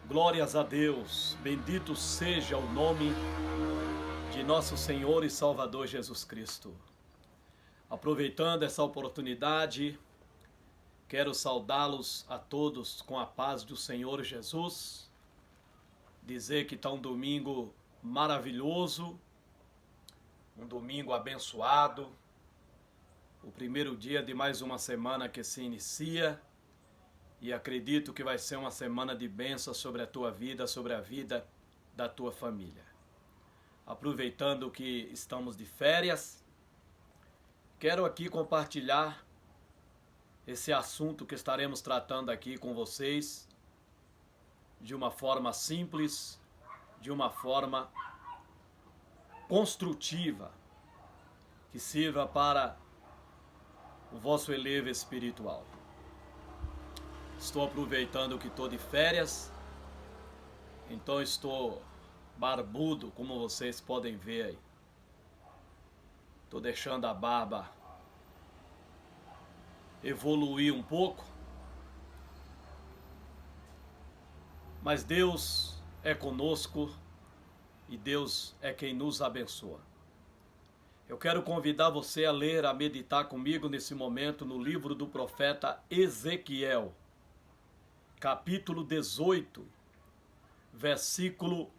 Glórias a Deus, bendito seja o nome de nosso Senhor e Salvador Jesus Cristo. Aproveitando essa oportunidade, quero saudá-los a todos com a paz do Senhor Jesus, dizer que está um domingo maravilhoso, um domingo abençoado, o primeiro dia de mais uma semana que se inicia, e acredito que vai ser uma semana de bênção sobre a tua vida, sobre a vida da tua família. Aproveitando que estamos de férias, quero aqui compartilhar esse assunto que estaremos tratando aqui com vocês de uma forma simples, de uma forma construtiva, que sirva para o vosso elevo espiritual. Estou aproveitando que estou de férias, então estou barbudo, como vocês podem ver aí. Estou deixando a barba evoluir um pouco, mas Deus é conosco e Deus é quem nos abençoa. Eu quero convidar você a ler, a meditar comigo nesse momento no livro do profeta Ezequiel, capítulo 18, versículo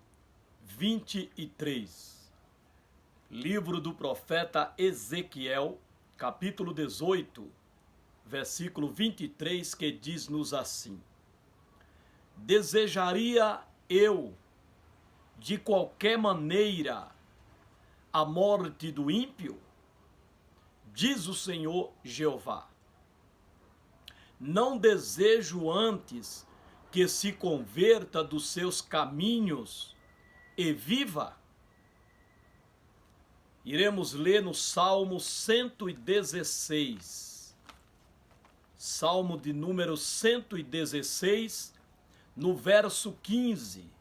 23. Livro do profeta Ezequiel, capítulo 18, versículo 23, que diz-nos assim: Desejaria eu, de qualquer maneira, a morte do ímpio? Diz o Senhor Jeová. Não desejo antes que se converta dos seus caminhos e viva? Iremos ler no Salmo 116. Salmo de número 116, no verso 15,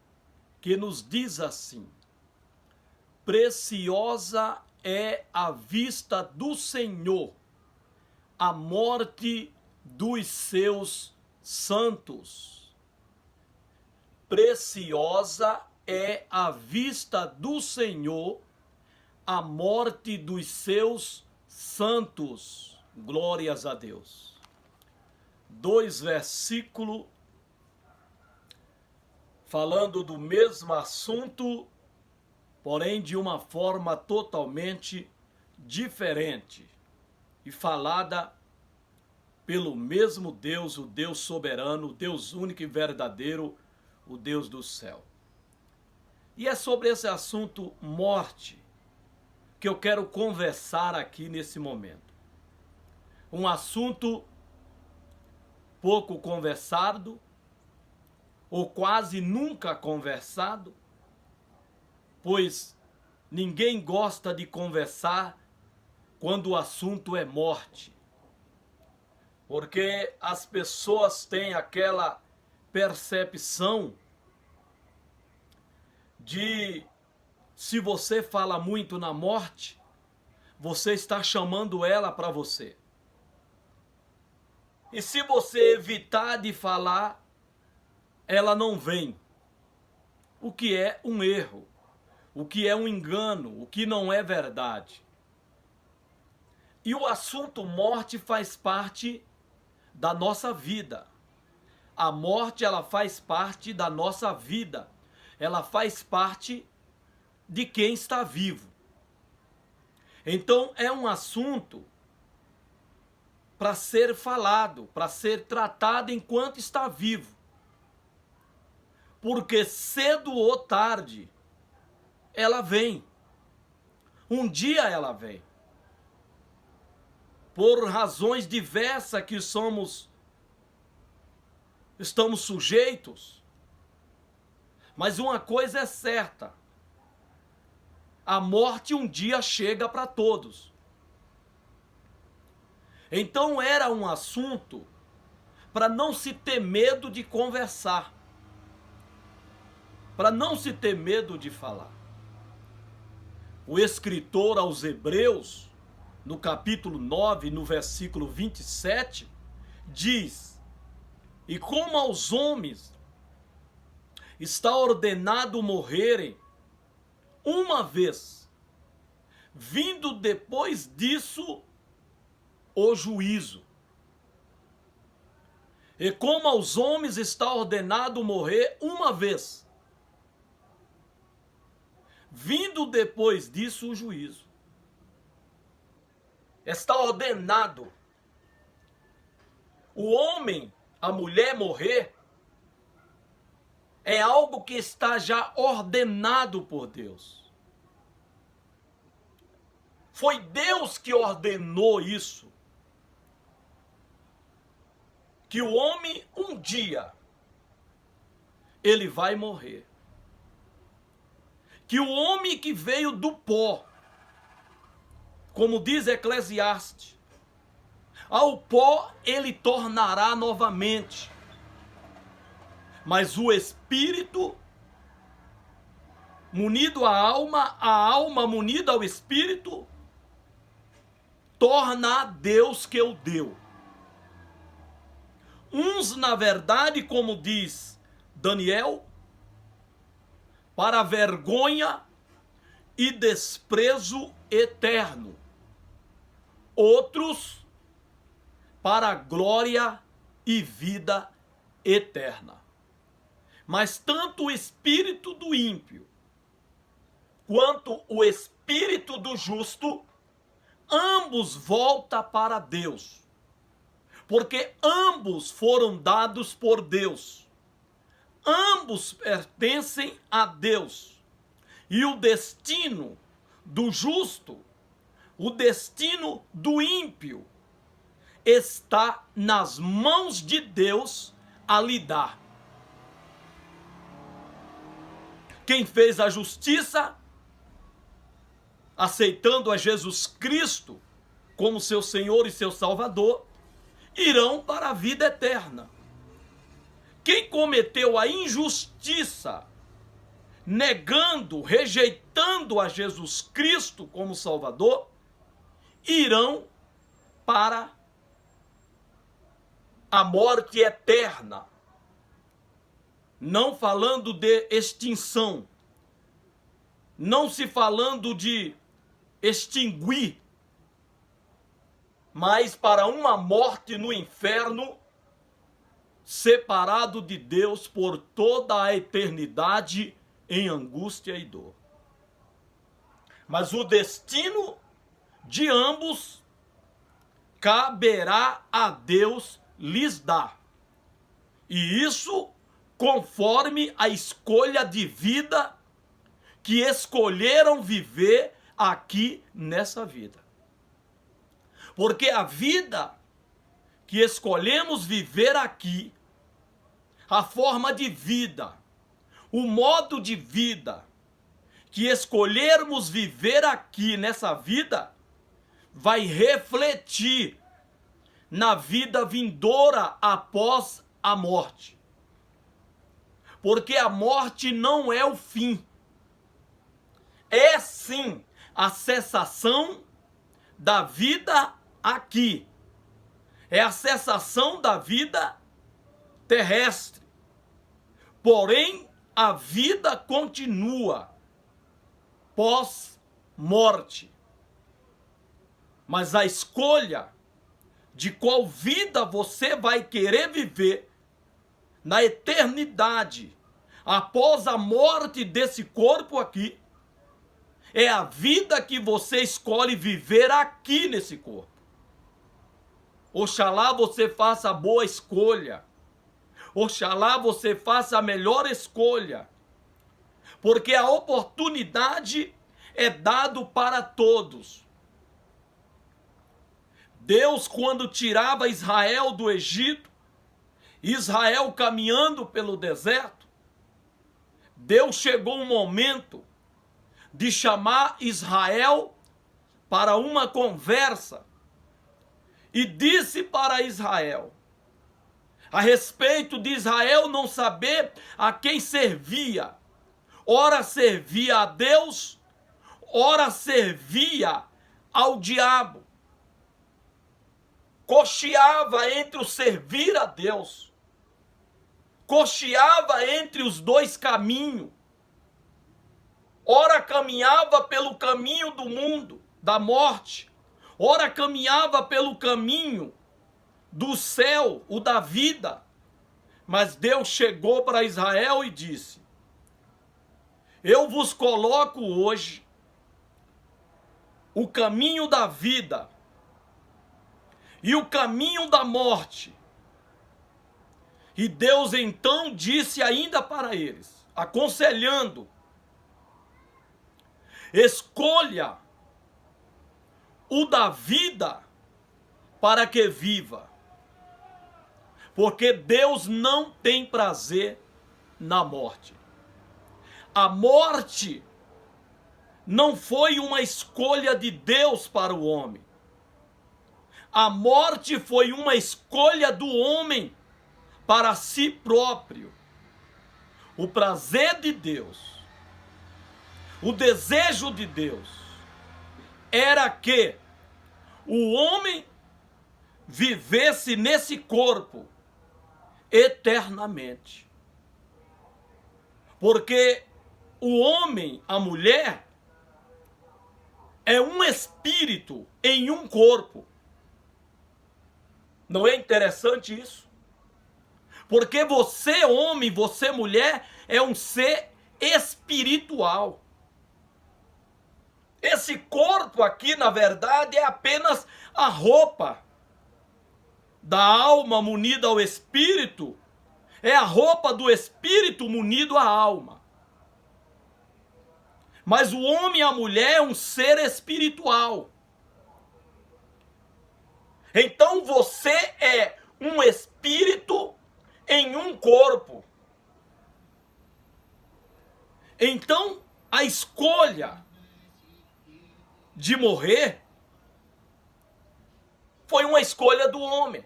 que nos diz assim: Preciosa é a vista do Senhor, a morte dos seus santos. Preciosa é a vista do Senhor, a morte dos seus santos. Glórias a Deus. 2 versículos falando do mesmo assunto, porém de uma forma totalmente diferente e falada pelo mesmo Deus, o Deus soberano, o Deus único e verdadeiro, o Deus do céu. E é sobre esse assunto morte que eu quero conversar aqui nesse momento. Um assunto pouco conversado, ou quase nunca conversado, pois ninguém gosta de conversar quando o assunto é morte. Porque as pessoas têm aquela percepção de, se você fala muito na morte, você está chamando ela para você. E se você evitar de falar, ela não vem. O que é um erro, o que é um engano, o que não é verdade. E o assunto morte faz parte da nossa vida. A morte, ela faz parte da nossa vida. Ela faz parte de quem está vivo. Então é um assunto para ser falado, para ser tratado enquanto está vivo. Porque cedo ou tarde ela vem. Um dia ela vem. Por razões diversas que estamos sujeitos. Mas uma coisa é certa: a morte um dia chega para todos. Então era um assunto para não se ter medo de conversar, para não se ter medo de falar. O escritor aos Hebreus, no capítulo 9, no versículo 27, diz: E como aos homens está ordenado morrerem uma vez, vindo depois disso o juízo. E como aos homens está ordenado morrer uma vez, vindo depois disso o juízo. Está ordenado o homem, a mulher morrer, é algo que está já ordenado por Deus. Foi Deus que ordenou isso. Que o homem um dia ele vai morrer. Que o homem que veio do pó, como diz Eclesiastes, ao pó ele tornará novamente. Mas o espírito munido à alma munida ao espírito, torna a Deus que o deu. Uns, na verdade, como diz Daniel, para vergonha e desprezo eterno. Outros, para glória e vida eterna. Mas tanto o espírito do ímpio, quanto o espírito do justo, ambos voltam para Deus. Porque ambos foram dados por Deus. Ambos pertencem a Deus. E o destino do justo, o destino do ímpio, está nas mãos de Deus a lidar. Quem fez a justiça, aceitando a Jesus Cristo como seu Senhor e seu Salvador, irão para a vida eterna. Quem cometeu a injustiça, negando, rejeitando a Jesus Cristo como Salvador, irão para a morte eterna. Não falando de extinção, não se falando de extinguir, mas para uma morte no inferno, separado de Deus por toda a eternidade em angústia e dor. Mas o destino de ambos caberá a Deus lhes dar. E isso conforme a escolha de vida que escolheram viver aqui nessa vida. Porque a vida que escolhemos viver aqui, a forma de vida, o modo de vida que escolhermos viver aqui nessa vida, vai refletir na vida vindoura após a morte. Porque a morte não é o fim. É sim a cessação da vida aqui. É a cessação da vida terrestre. Porém, a vida continua pós-morte. Mas a escolha de qual vida você vai querer viver na eternidade, após a morte desse corpo aqui, é a vida que você escolhe viver aqui nesse corpo. Oxalá você faça a boa escolha. Oxalá você faça a melhor escolha. Porque a oportunidade é dada para todos. Deus, quando tirava Israel do Egito, Israel caminhando pelo deserto, Deus chegou um momento de chamar Israel para uma conversa e disse para Israel, a respeito de Israel não saber a quem servia, ora servia a Deus, ora servia ao diabo, cocheava entre o servir a Deus cocheava entre os dois caminhos. Ora caminhava pelo caminho do mundo, da morte. Ora caminhava pelo caminho do céu, o da vida. Mas Deus chegou para Israel e disse: eu vos coloco hoje o caminho da vida e o caminho da morte. E Deus então disse ainda para eles, aconselhando: escolha o da vida para que viva, porque Deus não tem prazer na morte. A morte não foi uma escolha de Deus para o homem. A morte foi uma escolha do homem para si próprio. O prazer de Deus, o desejo de Deus, era que o homem vivesse nesse corpo eternamente. Porque o homem, a mulher, é um espírito em um corpo. Não é interessante isso? Porque você, homem, você, mulher, é um ser espiritual. Esse corpo aqui, na verdade, é apenas a roupa da alma munida ao espírito. É a roupa do espírito munido à alma. Mas o homem e a mulher é um ser espiritual. Então você é um espírito em um corpo. Então a escolha de morrer foi uma escolha do homem.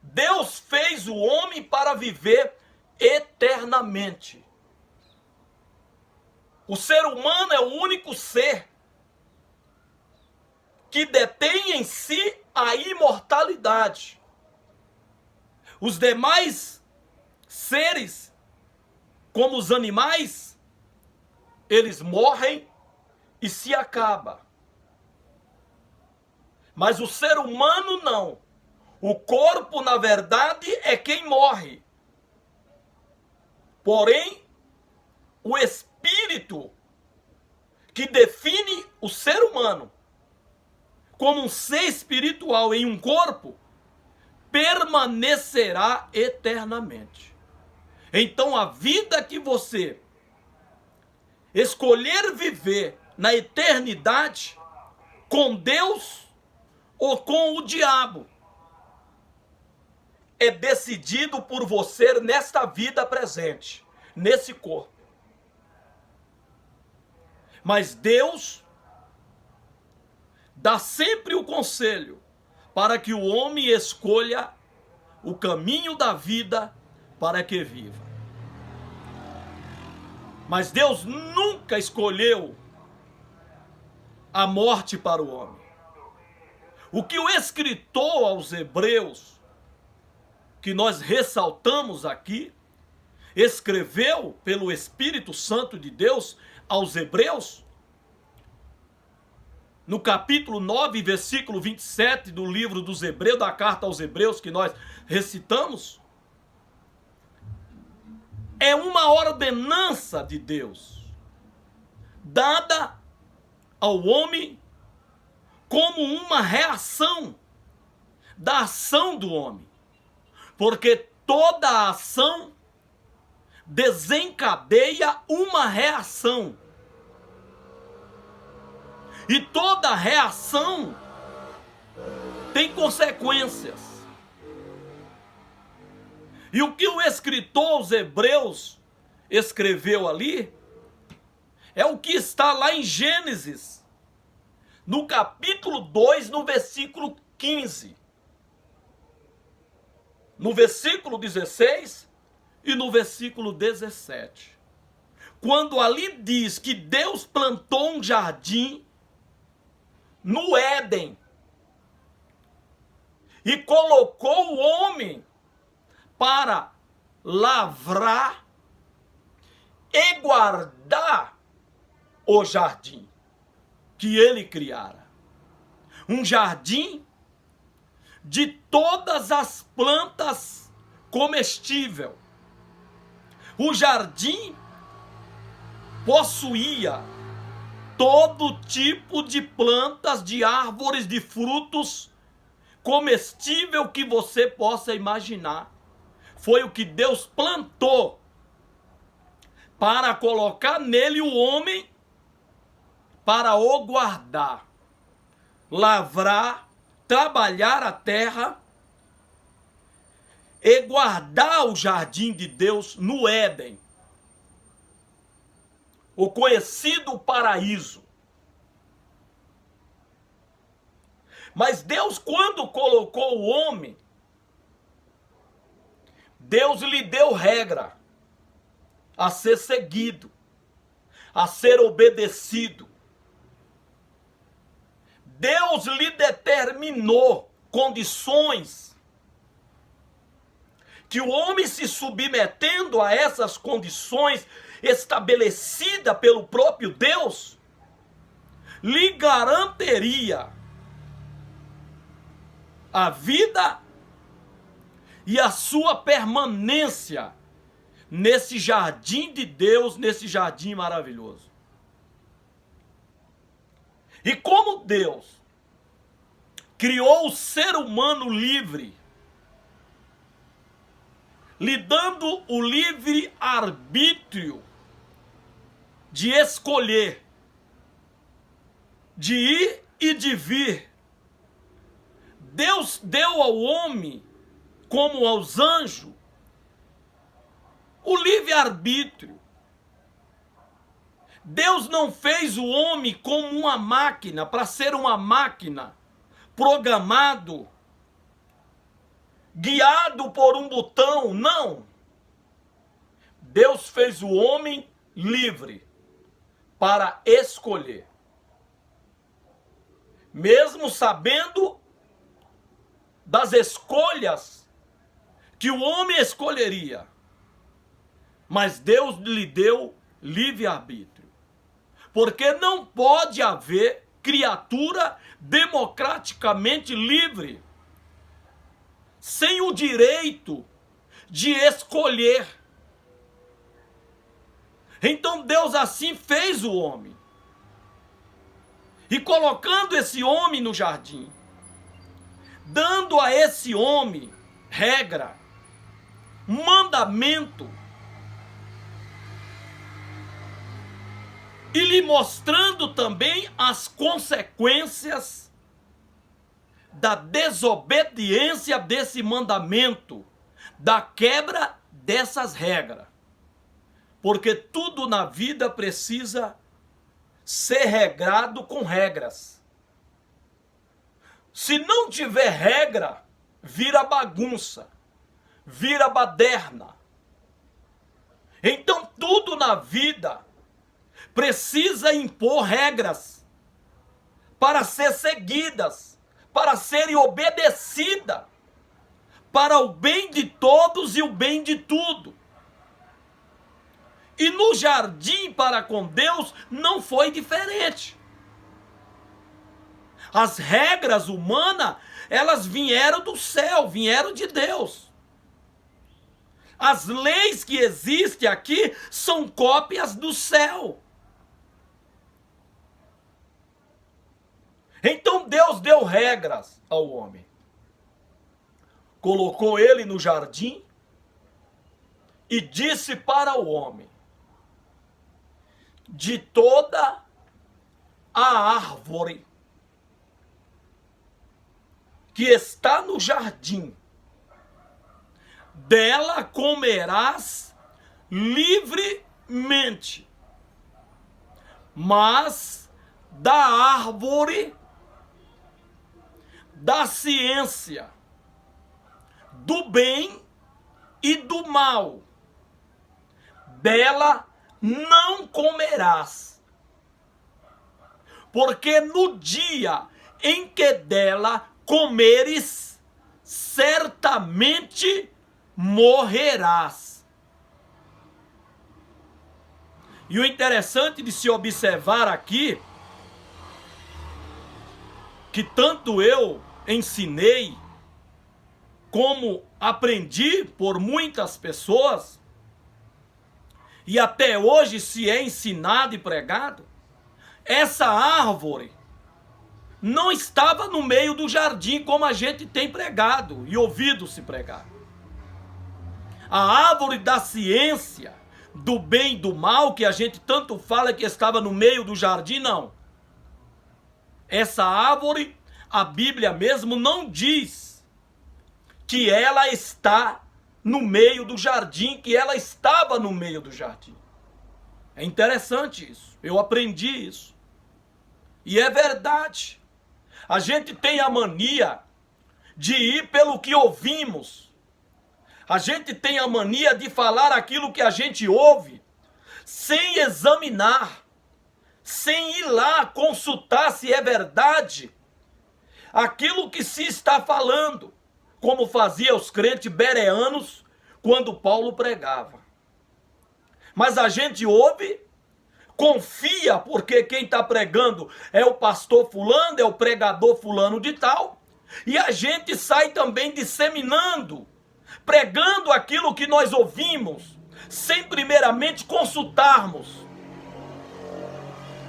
Deus fez o homem para viver eternamente. O ser humano é o único ser que detém em si a imortalidade. Os demais seres, como os animais, eles morrem e se acaba. Mas o ser humano não. O corpo, na verdade, é quem morre. Porém, o espírito que define o ser humano como um ser espiritual em um corpo, permanecerá eternamente. Então a vida que você escolher viver na eternidade, com Deus ou com o diabo, é decidido por você nesta vida presente, nesse corpo. Mas Deus dá sempre o conselho para que o homem escolha o caminho da vida para que viva. Mas Deus nunca escolheu a morte para o homem. O que o escritor aos Hebreus, que nós ressaltamos aqui, escreveu pelo Espírito Santo de Deus aos Hebreus, no capítulo 9, versículo 27 do livro dos Hebreus, da carta aos Hebreus que nós recitamos, é uma ordenança de Deus, dada ao homem como uma reação da ação do homem. Porque toda ação desencadeia uma reação. E toda reação tem consequências. E o que o escritor aos Hebreus escreveu ali é o que está lá em Gênesis, no capítulo 2, no versículo 15. No versículo 16 e no versículo 17. Quando ali diz que Deus plantou um jardim no Éden e colocou o homem para lavrar e guardar o jardim que ele criara. Um jardim de todas as plantas comestíveis. O jardim possuía todo tipo de plantas, de árvores, de frutos comestível que você possa imaginar. Foi o que Deus plantou para colocar nele o homem para o guardar, lavrar, trabalhar a terra e guardar o jardim de Deus no Éden, o conhecido paraíso. Mas Deus, quando colocou o homem, Deus lhe deu regra a ser seguido, a ser obedecido. Deus lhe determinou condições que o homem, se submetendo a essas condições estabelecidas pelo próprio Deus, lhe garantiria a vida e a sua permanência nesse jardim de Deus, nesse jardim maravilhoso. E como Deus criou o ser humano livre, lhe dando o livre arbítrio de escolher, de ir e de vir, Deus deu ao homem, como aos anjos, o livre-arbítrio. Deus não fez o homem como uma máquina, para ser uma máquina, programado, guiado por um botão, não. Deus fez o homem livre para escolher. Mesmo sabendo das escolhas que o homem escolheria, mas Deus lhe deu livre-arbítrio. Porque não pode haver criatura democraticamente livre sem o direito de escolher. Então Deus assim fez o homem. E colocando esse homem no jardim, dando a esse homem regra, mandamento, e lhe mostrando também as consequências da desobediência desse mandamento, da quebra dessas regras. Porque tudo na vida precisa ser regrado com regras. Se não tiver regra, vira bagunça, vira baderna. Então tudo na vida precisa impor regras para ser seguidas, para serem obedecidas, para o bem de todos e o bem de tudo. E no jardim para com Deus não foi diferente. As regras humanas, elas vieram do céu, vieram de Deus. As leis que existem aqui são cópias do céu. Então Deus deu regras ao homem. Colocou ele no jardim e disse para o homem: de toda a árvore que está no jardim, dela comerás livremente, mas da árvore da ciência, do bem e do mal, dela não comerás, porque no dia em que dela comeres, certamente morrerás. E o interessante de se observar aqui, que tanto eu ensinei, como aprendi por muitas pessoas, e até hoje se é ensinado e pregado, essa árvore não estava no meio do jardim como a gente tem pregado e ouvido se pregar. A árvore da ciência, do bem e do mal, que a gente tanto fala que estava no meio do jardim, não. Essa árvore, a Bíblia mesmo não diz que ela está no meio do jardim, que ela estava no meio do jardim. É interessante isso, eu aprendi isso. E é verdade. A gente tem a mania de ir pelo que ouvimos. A gente tem a mania de falar aquilo que a gente ouve, sem examinar, sem ir lá consultar se é verdade aquilo que se está falando, como fazia os crentes bereanos quando Paulo pregava. Mas a gente ouve, confia, porque quem está pregando é o pastor fulano, é o pregador fulano de tal, e a gente sai também disseminando, pregando aquilo que nós ouvimos, sem primeiramente consultarmos.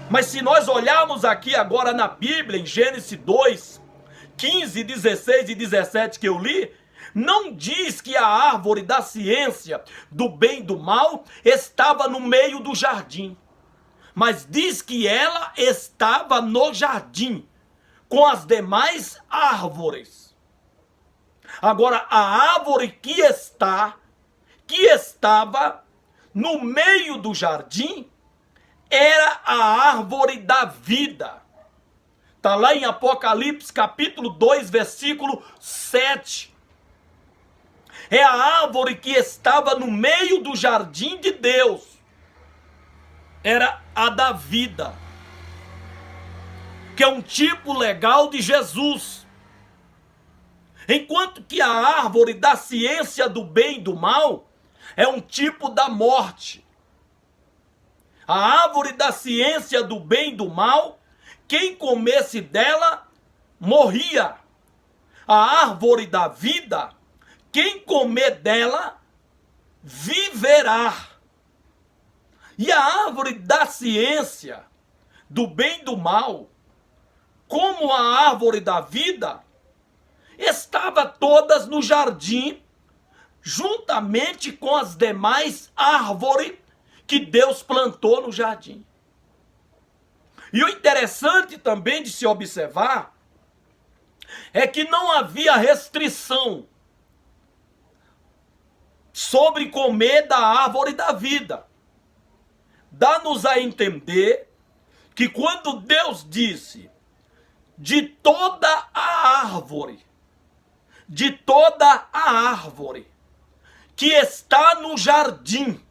Mas se nós olharmos aqui agora na Bíblia, em Gênesis 2, 15, 16 e 17 que eu li, não diz que a árvore da ciência, do bem e do mal, estava no meio do jardim. Mas diz que ela estava no jardim, com as demais árvores. Agora, a árvore que estava no meio do jardim, era a árvore da vida. Está lá em Apocalipse capítulo 2, versículo 7. É a árvore que estava no meio do jardim de Deus. Era a da vida, que é um tipo legal de Jesus. Enquanto que a árvore da ciência do bem e do mal é um tipo da morte. A árvore da ciência do bem e do mal, quem comesse dela, morria. A árvore da vida, quem comer dela, viverá. E a árvore da ciência, do bem e do mal, como a árvore da vida, estava todas no jardim, juntamente com as demais árvores que Deus plantou no jardim. E o interessante também de se observar é que não havia restrição sobre comer da árvore da vida. Dá-nos a entender que quando Deus disse de toda a árvore que está no jardim,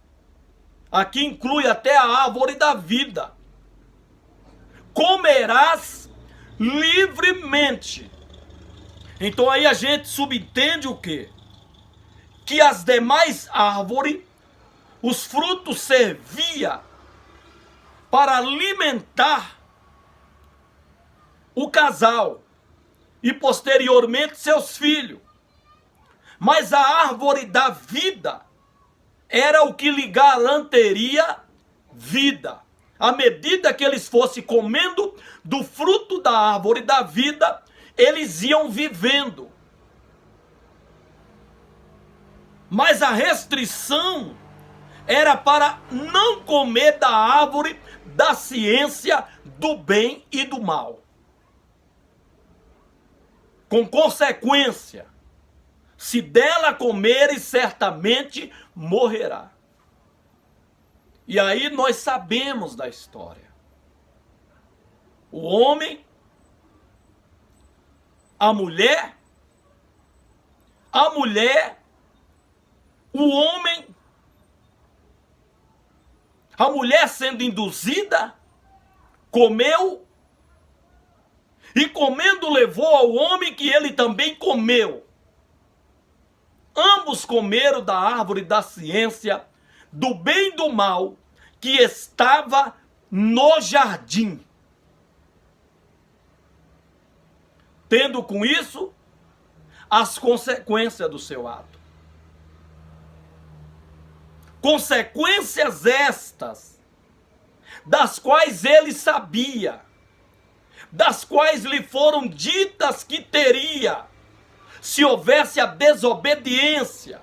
aqui inclui até a árvore da vida, comerás livremente. Então aí a gente subentende o quê? Que as demais árvores, os frutos serviam para alimentar o casal e posteriormente seus filhos. Mas a árvore da vida era o que lhe garantiria vida. À medida que eles fossem comendo do fruto da árvore da vida, eles iam vivendo. Mas a restrição era para não comer da árvore da ciência do bem e do mal. Com consequência, se dela comeres, certamente morrerá. E aí nós sabemos da história. O homem, a mulher, o homem, a mulher sendo induzida, comeu, e comendo levou ao homem que ele também comeu. ambos comeram da árvore da ciência, do bem e do mal, que estava no jardim. Tendo com isso as consequências do seu ato. Consequências estas, das quais ele sabia, das quais lhe foram ditas que teria, se houvesse a desobediência,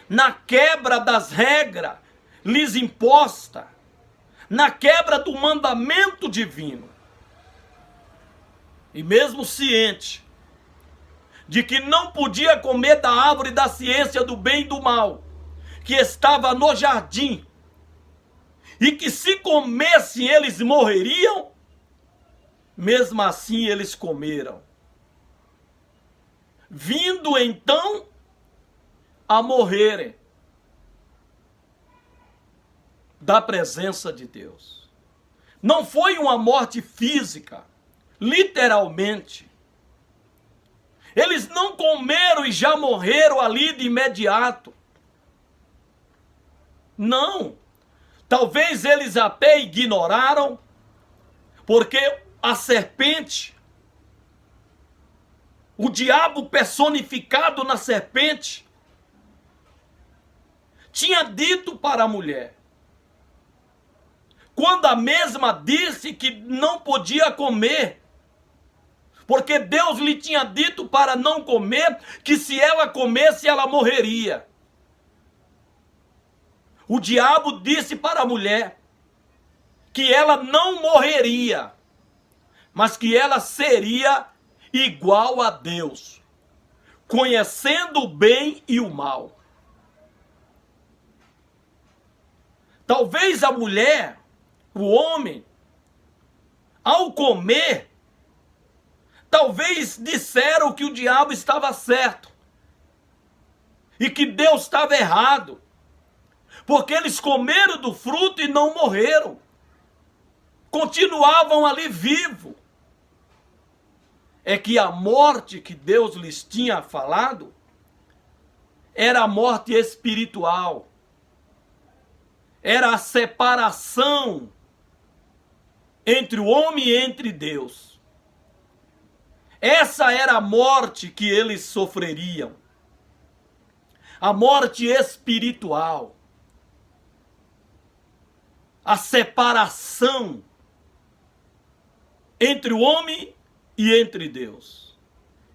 na quebra das regras lhes imposta, na quebra do mandamento divino. E mesmo ciente de que não podia comer da árvore da ciência do bem e do mal, que estava no jardim, e que se comessem eles morreriam, mesmo assim eles comeram, vindo então a morrerem da presença de Deus. Não foi uma morte física, literalmente. Eles não comeram e já morreram ali de imediato. Não. Talvez eles até ignoraram, porque a serpente, o diabo personificado na serpente, tinha dito para a mulher, quando a mesma disse que não podia comer, porque Deus lhe tinha dito para não comer, que se ela comesse ela morreria. O diabo disse para a mulher que ela não morreria, mas que ela seria igual a Deus, conhecendo o bem e o mal. Talvez a mulher, o homem, ao comer, talvez disseram que o diabo estava certo e que Deus estava errado, porque eles comeram do fruto e não morreram, continuavam ali vivos. É que a morte que Deus lhes tinha falado era a morte espiritual, era a separação entre o homem e entre Deus. Essa era a morte que eles sofreriam, a morte espiritual, a separação entre o homem e entre Deus,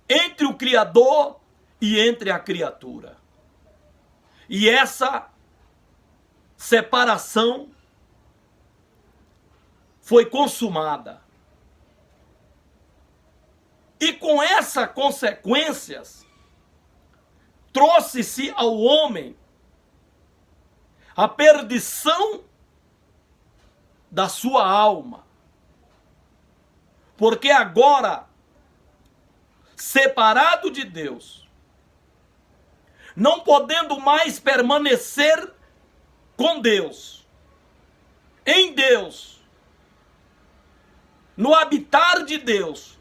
entre o Criador e entre a criatura. E essa separação foi consumada. E com essas consequências, trouxe-se ao homem a perdição da sua alma. Porque agora, separado de Deus, não podendo mais permanecer com Deus, em Deus, no habitar de Deus,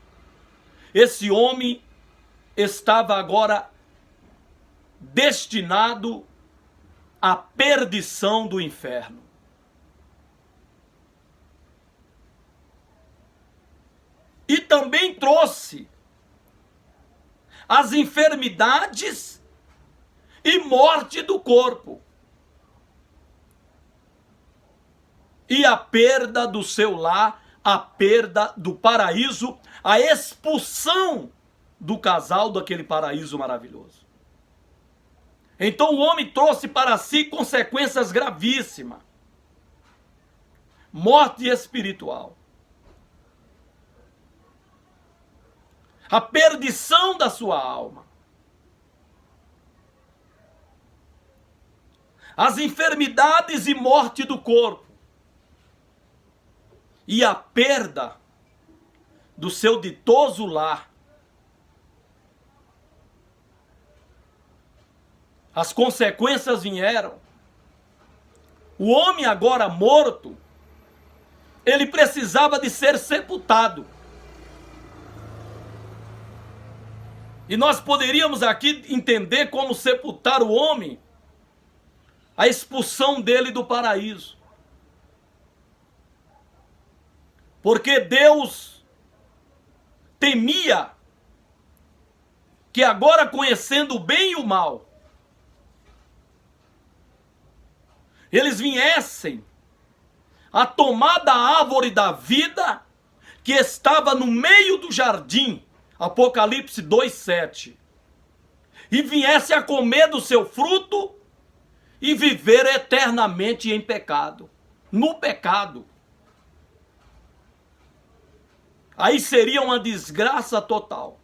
esse homem estava agora destinado à perdição do inferno. E também trouxe as enfermidades e morte do corpo. E a perda do seu lar, a perda do paraíso, a expulsão do casal daquele paraíso maravilhoso. Então o homem trouxe para si consequências gravíssimas. Morte espiritual. A perdição da sua alma. As enfermidades e morte do corpo. E a perda do seu ditoso lar. As consequências vieram. O homem agora morto, ele precisava de ser sepultado. E nós poderíamos aqui entender como sepultar o homem, a expulsão dele do paraíso. Porque Deus temia que agora, conhecendo o bem e o mal, eles viessem a tomar da árvore da vida que estava no meio do jardim, Apocalipse 2:7, e viesse a comer do seu fruto e viver eternamente em pecado, no pecado. Aí seria uma desgraça total.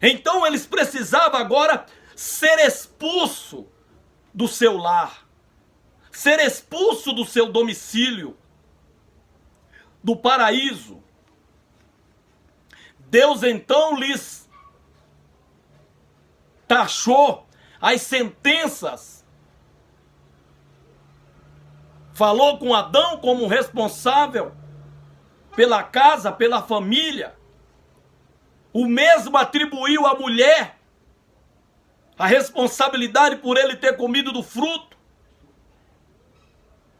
Então eles precisavam agora ser expulso do seu lar, ser expulso do seu domicílio, do paraíso. Deus então lhes taxou as sentenças, falou com Adão como responsável pela casa, pela família. O mesmo atribuiu à mulher a responsabilidade por ele ter comido do fruto.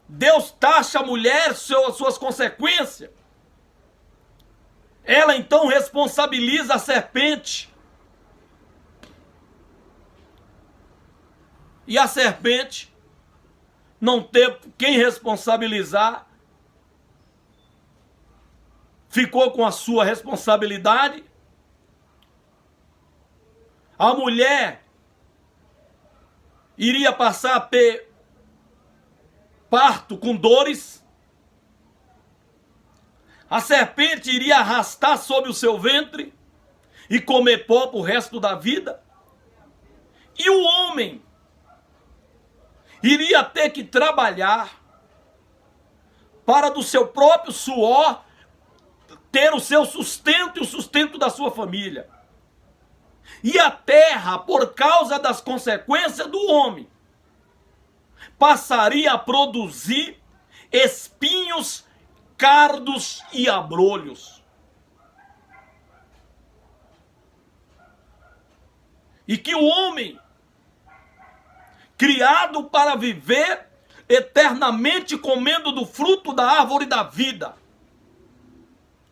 Deus taxa a mulher suas consequências. Ela então responsabiliza a serpente. E a serpente não ter quem responsabilizar, ficou com a sua responsabilidade. A mulher iria passar a ter parto com dores. A serpente iria arrastar sobre o seu ventre e comer pó para o resto da vida. E o homem iria ter que trabalhar para do seu próprio suor ter o seu sustento e o sustento da sua família. E a terra, por causa das consequências do homem, passaria a produzir espinhos, cardos e abrolhos. E que o homem, criado para viver eternamente comendo do fruto da árvore da vida,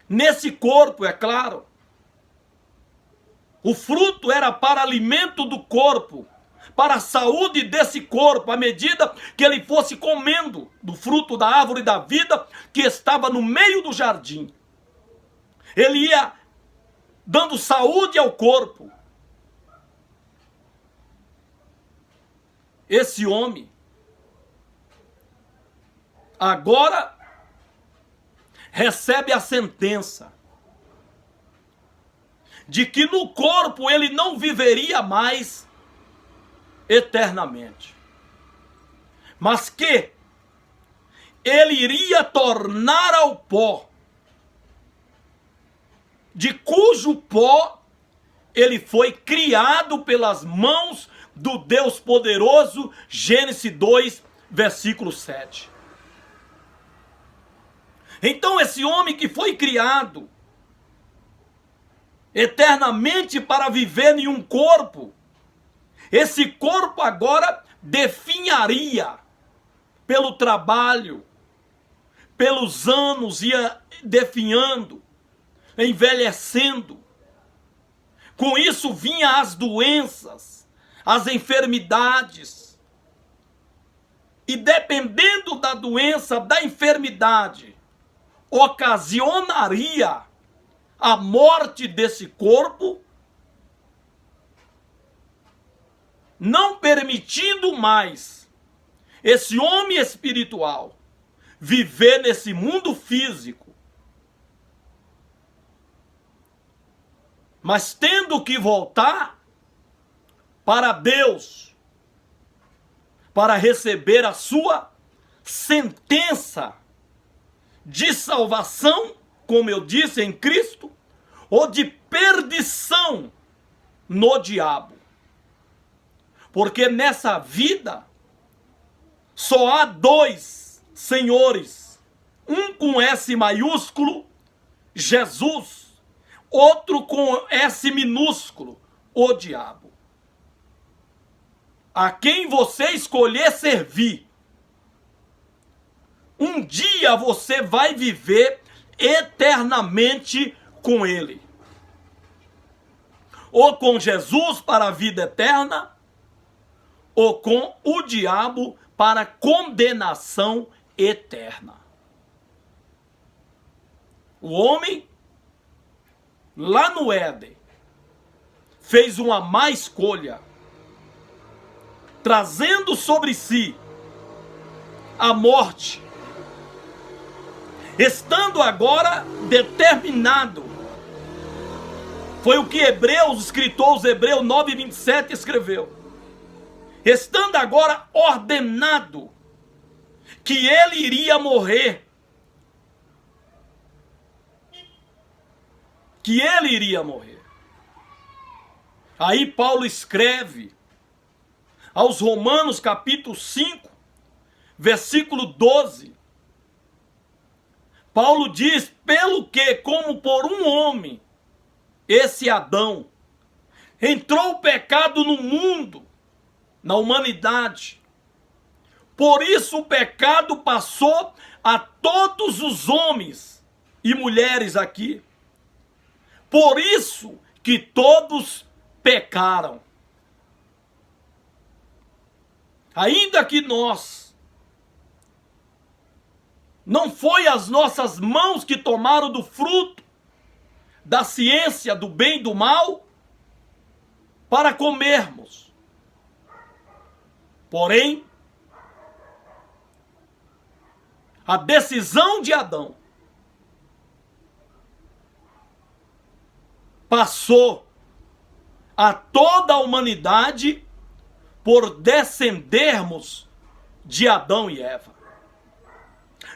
nesse corpo, é claro, o fruto era para alimento do corpo, para a saúde desse corpo, à medida que ele fosse comendo do fruto da árvore da vida que estava no meio do jardim. Ele ia dando saúde ao corpo. Esse homem agora recebe a sentença de que no corpo ele não viveria mais eternamente, mas que ele iria tornar ao pó, de cujo pó ele foi criado pelas mãos do Deus poderoso, Gênesis 2, versículo 7. Então esse homem que foi criado eternamente para viver em um corpo, esse corpo agora definharia pelo trabalho, pelos anos, ia definhando, envelhecendo. Com isso vinha as doenças, as enfermidades. E dependendo da doença, da enfermidade, ocasionaria a morte desse corpo, não permitindo mais esse homem espiritual viver nesse mundo físico, mas tendo que voltar para Deus, para receber a sua sentença de salvação, como eu disse, em Cristo, ou de perdição no diabo. Porque nessa vida só há dois senhores, um com S maiúsculo, Jesus, outro com S minúsculo, o diabo, a quem você escolher servir. Um dia você vai viver eternamente com ele. Ou com Jesus para a vida eterna, ou com o diabo para a condenação eterna. O homem, lá no Éden, fez uma má escolha, trazendo sobre si a morte, estando agora determinado. Foi o que Hebreus, escritor aos Hebreus 9:27 escreveu. Estando agora ordenado que ele iria morrer. Que ele iria morrer. Aí Paulo escreve aos Romanos capítulo 5, versículo 12. Paulo diz, pelo que, como por um homem, esse Adão, entrou o pecado no mundo, na humanidade. Por isso o pecado passou a todos os homens e mulheres aqui. Por isso que todos pecaram. Ainda que nós, não foi as nossas mãos que tomaram do fruto da ciência do bem e do mal para comermos. Porém, a decisão de Adão passou a toda a humanidade por descendermos de Adão e Eva.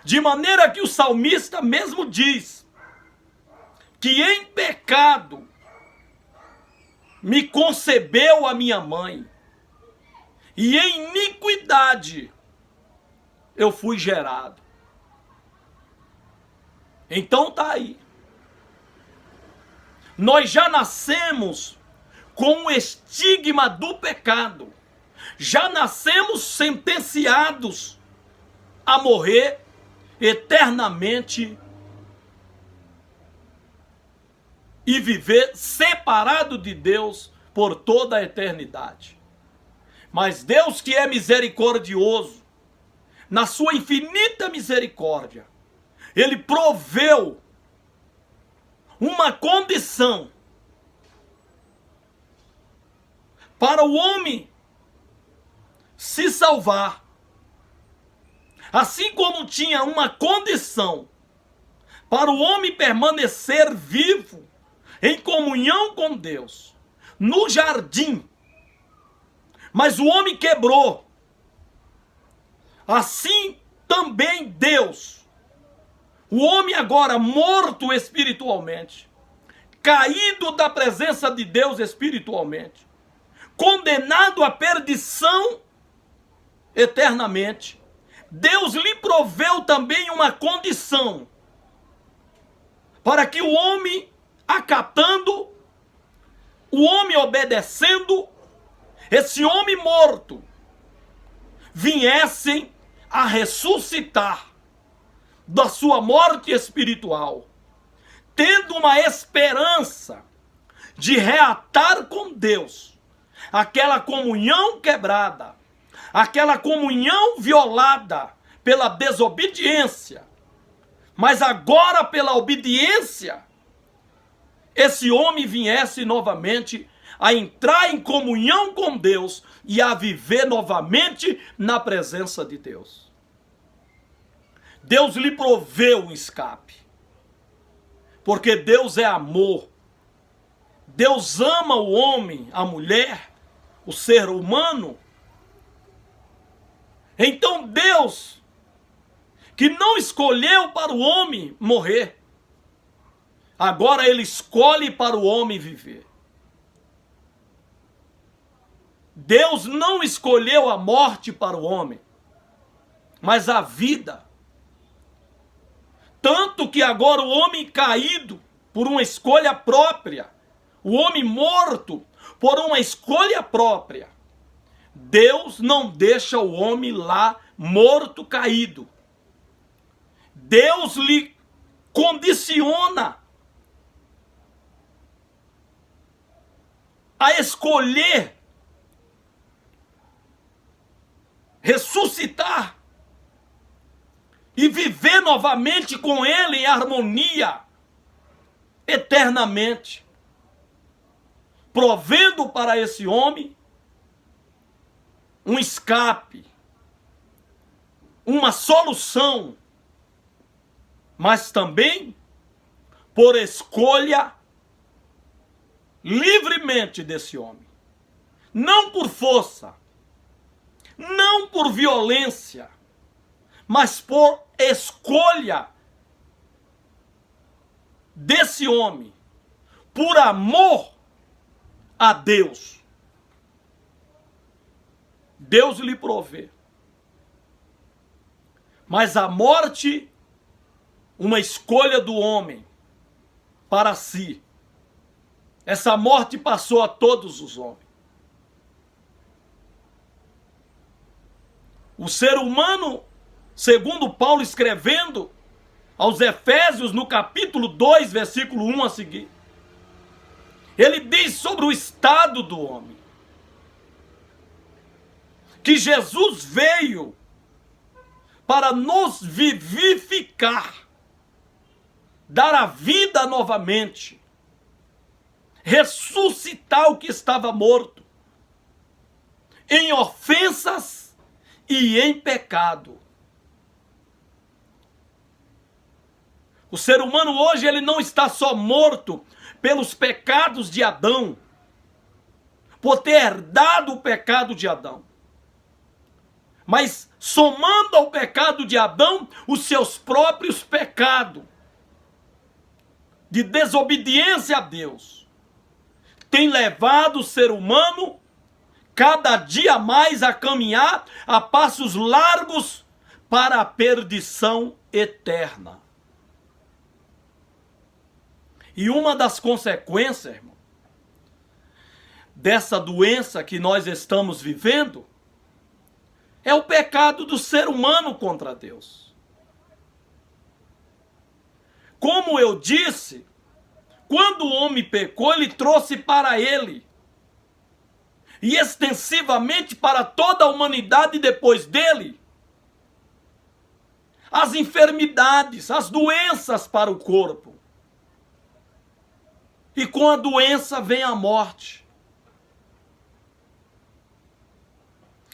De maneira que o salmista mesmo diz que em pecado me concebeu a minha mãe, e em iniquidade eu fui gerado. Então tá aí. Nós já nascemos com o estigma do pecado. Já nascemos sentenciados a morrer eternamente e viver separado de Deus por toda a eternidade. Mas Deus, que é misericordioso, na sua infinita misericórdia, Ele proveu uma condição para o homem se salvar. Assim como tinha uma condição para o homem permanecer vivo em comunhão com Deus no jardim, mas o homem quebrou. Assim também Deus, o homem agora morto espiritualmente, caído da presença de Deus espiritualmente, condenado à perdição eternamente, Deus lhe proveu também uma condição para que o homem acatando, o homem obedecendo, esse homem morto viessem a ressuscitar da sua morte espiritual, tendo uma esperança de reatar com Deus aquela comunhão quebrada, aquela comunhão violada pela desobediência, mas agora pela obediência, esse homem viesse novamente a entrar em comunhão com Deus e a viver novamente na presença de Deus. Deus lhe proveu um escape, porque Deus é amor. Deus ama o homem, a mulher, o ser humano. Então Deus, que não escolheu para o homem morrer, agora Ele escolhe para o homem viver. Deus não escolheu a morte para o homem, mas a vida. Tanto que agora o homem caído por uma escolha própria, o homem morto por uma escolha própria. Deus não deixa o homem lá morto, caído. Deus lhe condiciona a escolher ressuscitar e viver novamente com Ele em harmonia eternamente, provendo para esse homem um escape, uma solução, mas também por escolha livremente desse homem, não por força, não por violência, mas por escolha desse homem, por amor a Deus. Deus lhe provê. Mas a morte, uma escolha do homem para si. Essa morte passou a todos os homens. O ser humano, segundo Paulo escrevendo aos Efésios, no capítulo 2, versículo 1 a seguir, ele diz sobre o estado do homem, que Jesus veio para nos vivificar, dar a vida novamente, ressuscitar o que estava morto, em ofensas e em pecado. O ser humano hoje, ele não está só morto pelos pecados de Adão, por ter herdado o pecado de Adão, mas somando ao pecado de Adão os seus próprios pecados de desobediência a Deus, tem levado o ser humano cada dia mais a caminhar a passos largos para a perdição eterna. E uma das consequências, irmão, dessa doença que nós estamos vivendo é o pecado do ser humano contra Deus. Como eu disse, quando o homem pecou, ele trouxe para ele, e extensivamente para toda a humanidade depois dele, as enfermidades, as doenças para o corpo. E com a doença vem a morte.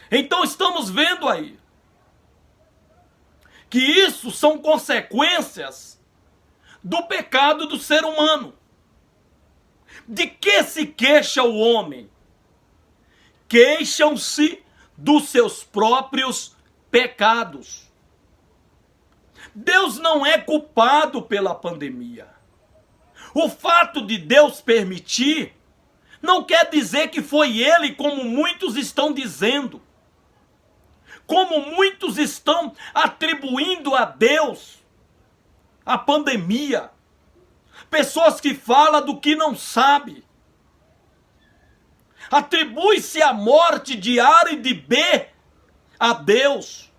Então estamos vendo aí que isso são consequências do pecado do ser humano. De que se queixa o homem? Queixam-se dos seus próprios pecados. Deus não é culpado pela pandemia. O fato de Deus permitir não quer dizer que foi Ele, como muitos estão dizendo. Como muitos estão atribuindo a Deus a pandemia. Pessoas que falam do que não sabem. Atribui-se a morte de A e de B a Deus.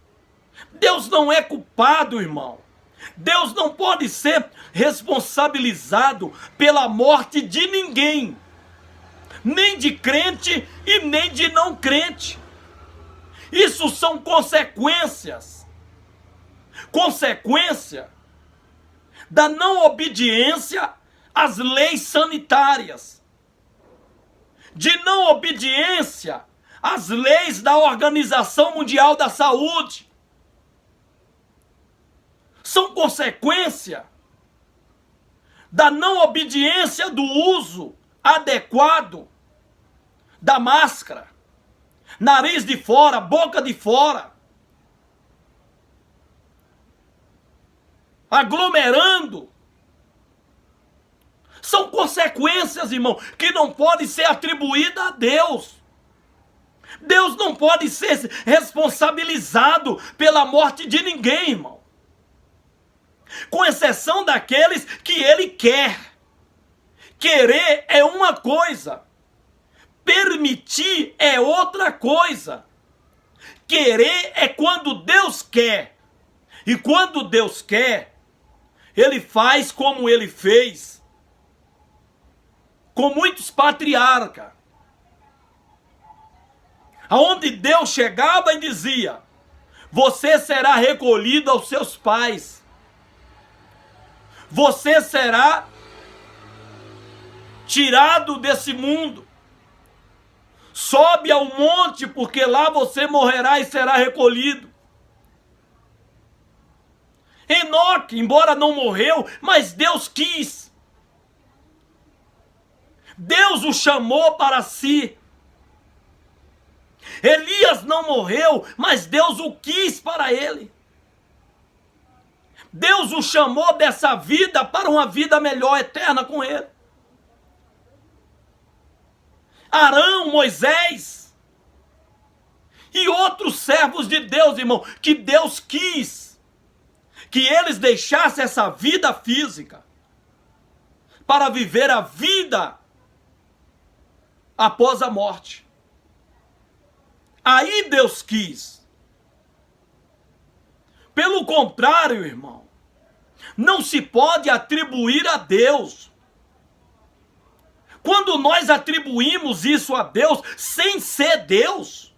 Deus não é culpado, irmão. Deus não pode ser responsabilizado pela morte de ninguém. Nem de crente e nem de não crente. Isso são consequências. Consequência da não obediência às leis sanitárias. De não obediência às leis da Organização Mundial da Saúde. São consequência da não obediência do uso adequado da máscara. Nariz de fora, boca de fora. Aglomerando. São consequências, irmão, que não podem ser atribuídas a Deus. Deus não pode ser responsabilizado pela morte de ninguém, irmão. Com exceção daqueles que Ele quer. Querer é uma coisa, permitir é outra coisa. Querer é quando Deus quer. E quando Deus quer, Ele faz como Ele fez com muitos patriarcas. Aonde Deus chegava e dizia: você será recolhido aos seus pais. Você será tirado desse mundo. Sobe ao monte, porque lá você morrerá e será recolhido. Enoque, embora não morreu, mas Deus quis. Deus o chamou para si. Elias não morreu, mas Deus o quis para ele. Deus o chamou dessa vida para uma vida melhor, eterna com ele. Arão, Moisés e outros servos de Deus, irmão, que Deus quis que eles deixassem essa vida física para viver a vida após a morte. Aí Deus quis. Pelo contrário, irmão, não se pode atribuir a Deus. Quando nós atribuímos isso a Deus sem ser Deus,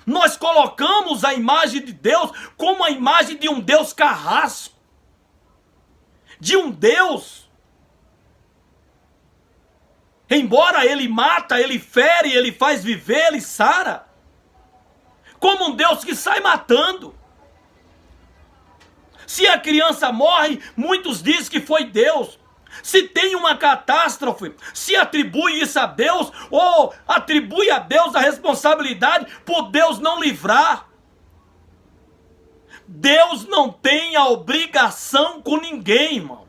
nós colocamos a imagem de Deus como a imagem de um Deus carrasco, de um Deus, embora Ele mata, Ele fere, Ele faz viver, Ele sara, como um Deus que sai matando. Se a criança morre, muitos dizem que foi Deus. Se tem uma catástrofe, se atribui isso a Deus, ou atribui a Deus a responsabilidade por Deus não livrar. Deus não tem a obrigação com ninguém, irmão.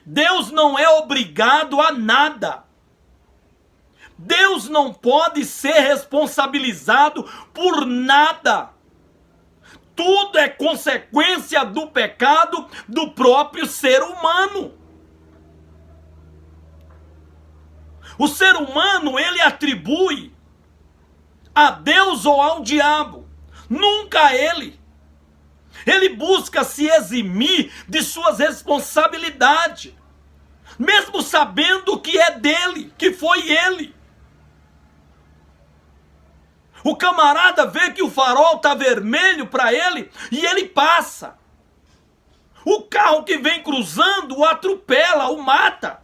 Deus não é obrigado a nada. Deus não pode ser responsabilizado por nada. Tudo é consequência do pecado do próprio ser humano. O ser humano, ele atribui a Deus ou ao diabo, nunca a ele. Ele busca se eximir de suas responsabilidades, mesmo sabendo que é dele, que foi ele. O camarada vê que o farol está vermelho para ele e ele passa. O carro que vem cruzando o atropela, o mata.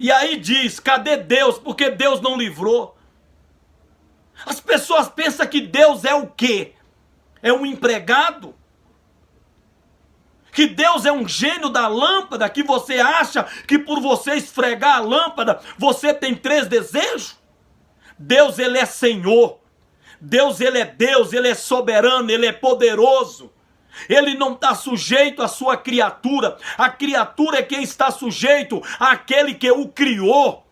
E aí diz: cadê Deus? Porque Deus não livrou. As pessoas pensam que Deus é o quê? É um empregado? Que Deus é um gênio da lâmpada, que você acha que por você esfregar a lâmpada você tem 3 desejos? Deus, ele é Senhor. Deus, ele é soberano, ele é poderoso. Ele não está sujeito à sua criatura. A criatura é quem está sujeito àquele que o criou.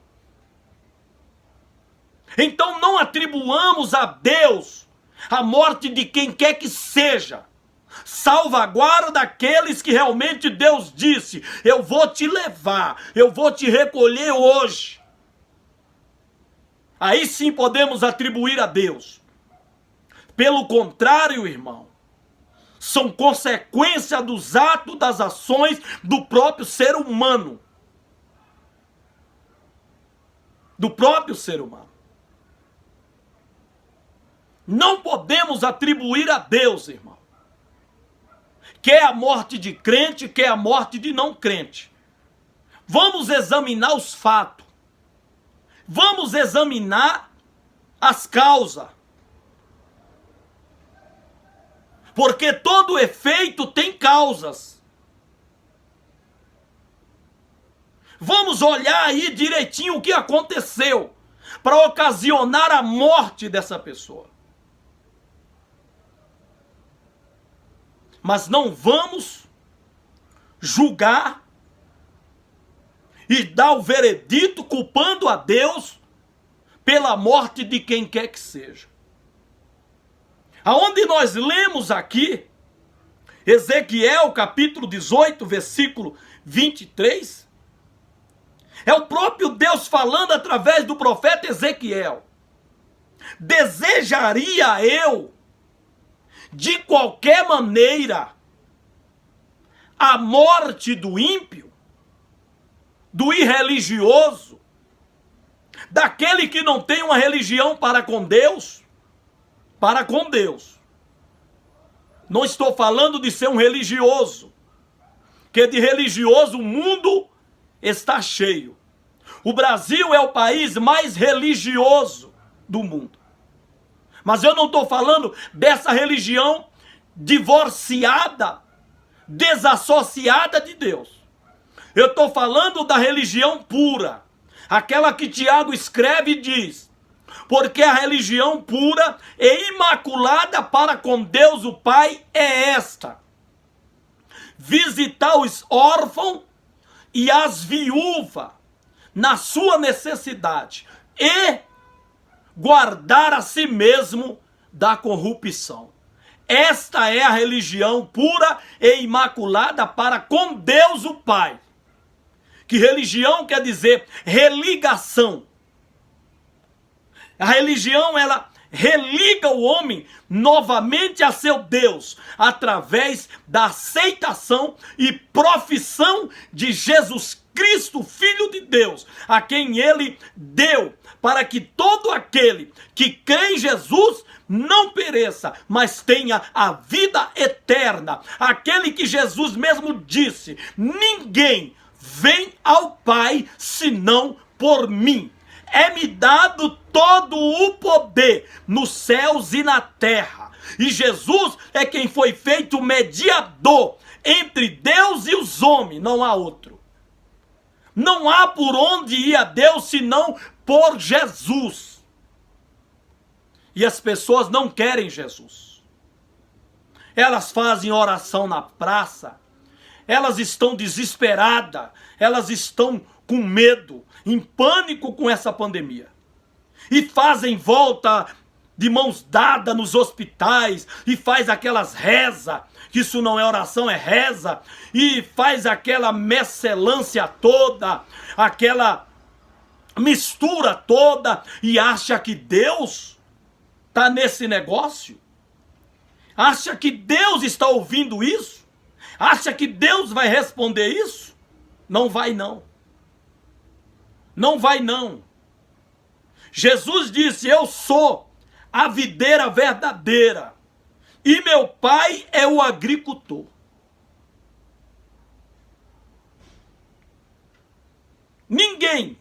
Então não atribuamos a Deus a morte de quem quer que seja. Salvaguarda aqueles que realmente Deus disse: eu vou te levar, eu vou te recolher hoje. Aí sim podemos atribuir a Deus. Pelo contrário, irmão, são consequência dos atos, das ações do próprio ser humano. Do próprio ser humano. Não podemos atribuir a Deus, irmão. Quer a morte de crente, quer a morte de não crente. Vamos examinar os fatos. Vamos examinar as causas. Porque todo efeito tem causas. Vamos olhar aí direitinho o que aconteceu para ocasionar a morte dessa pessoa. Mas não vamos julgar e dar o veredito culpando a Deus pela morte de quem quer que seja. Aonde nós lemos aqui, Ezequiel capítulo 18, versículo 23. É o próprio Deus falando através do profeta Ezequiel. Desejaria eu, de qualquer maneira, a morte do ímpio, do irreligioso, daquele que não tem uma religião para com Deus? Para com Deus. Não estou falando de ser um religioso, que de religioso o mundo está cheio. O Brasil é o país mais religioso do mundo. Mas eu não estou falando dessa religião divorciada, desassociada de Deus. Eu estou falando da religião pura. Aquela que Tiago escreve e diz: porque a religião pura e imaculada para com Deus o Pai é esta: visitar os órfãos e as viúvas na sua necessidade e guardar a si mesmo da corrupção. Esta é a religião pura e imaculada para com Deus o Pai. Que religião quer dizer religação. A religião, ela religa o homem novamente a seu Deus, através da aceitação e profissão de Jesus Cristo, Filho de Deus, a quem ele deu, para que todo aquele que crê em Jesus não pereça, mas tenha a vida eterna. Aquele que Jesus mesmo disse: ninguém vem ao Pai senão por mim. É-me dado todo o poder nos céus e na terra. E Jesus é quem foi feito mediador entre Deus e os homens. Não há outro. Não há por onde ir a Deus senão por Jesus. E as pessoas não querem Jesus. Elas fazem oração na praça. Elas estão desesperadas. Elas estão com medo, em pânico com essa pandemia. E fazem volta de mãos dadas nos hospitais, e faz aquelas reza, que isso não é oração, é reza, e faz aquela mescelância toda, aquela mistura toda, e acha que Deus está nesse negócio? Acha que Deus está ouvindo isso? Acha que Deus vai responder isso? Não vai não. Não vai não. Jesus disse: eu sou a videira verdadeira e meu Pai é o agricultor. Ninguém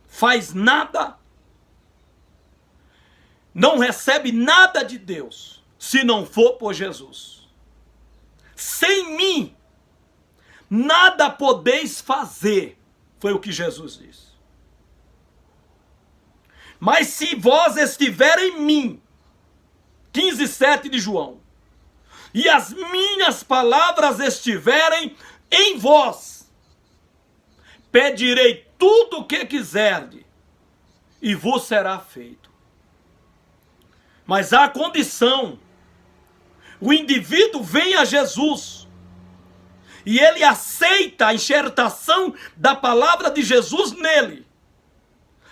faz nada, não recebe nada de Deus se não for por Jesus. Sem mim nada podeis fazer, foi o que Jesus disse. Mas se vós estiver em mim, 15:7 de João, e as minhas palavras estiverem em vós, pedirei tudo o que quiserdes, e vos será feito. Mas há condição: o indivíduo vem a Jesus, e ele aceita a enxertação da palavra de Jesus nele,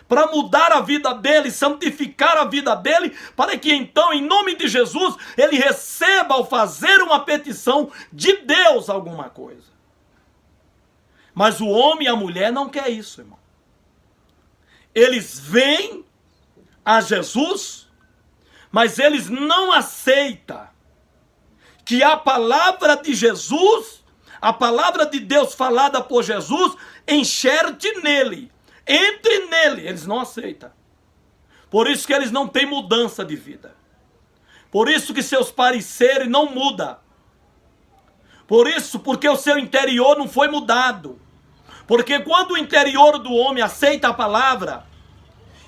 para mudar a vida dele, santificar a vida dele, para que então, em nome de Jesus, ele receba, ao fazer uma petição de Deus, alguma coisa. Mas o homem e a mulher não quer isso, irmão. Eles vêm a Jesus, mas eles não aceitam que a palavra de Jesus, a palavra de Deus falada por Jesus, enxerte nele, entre nele. Eles não aceitam. Por isso que eles não têm mudança de vida. Por isso que seus pareceres não mudam. Por isso, porque o seu interior não foi mudado. Porque quando o interior do homem aceita a palavra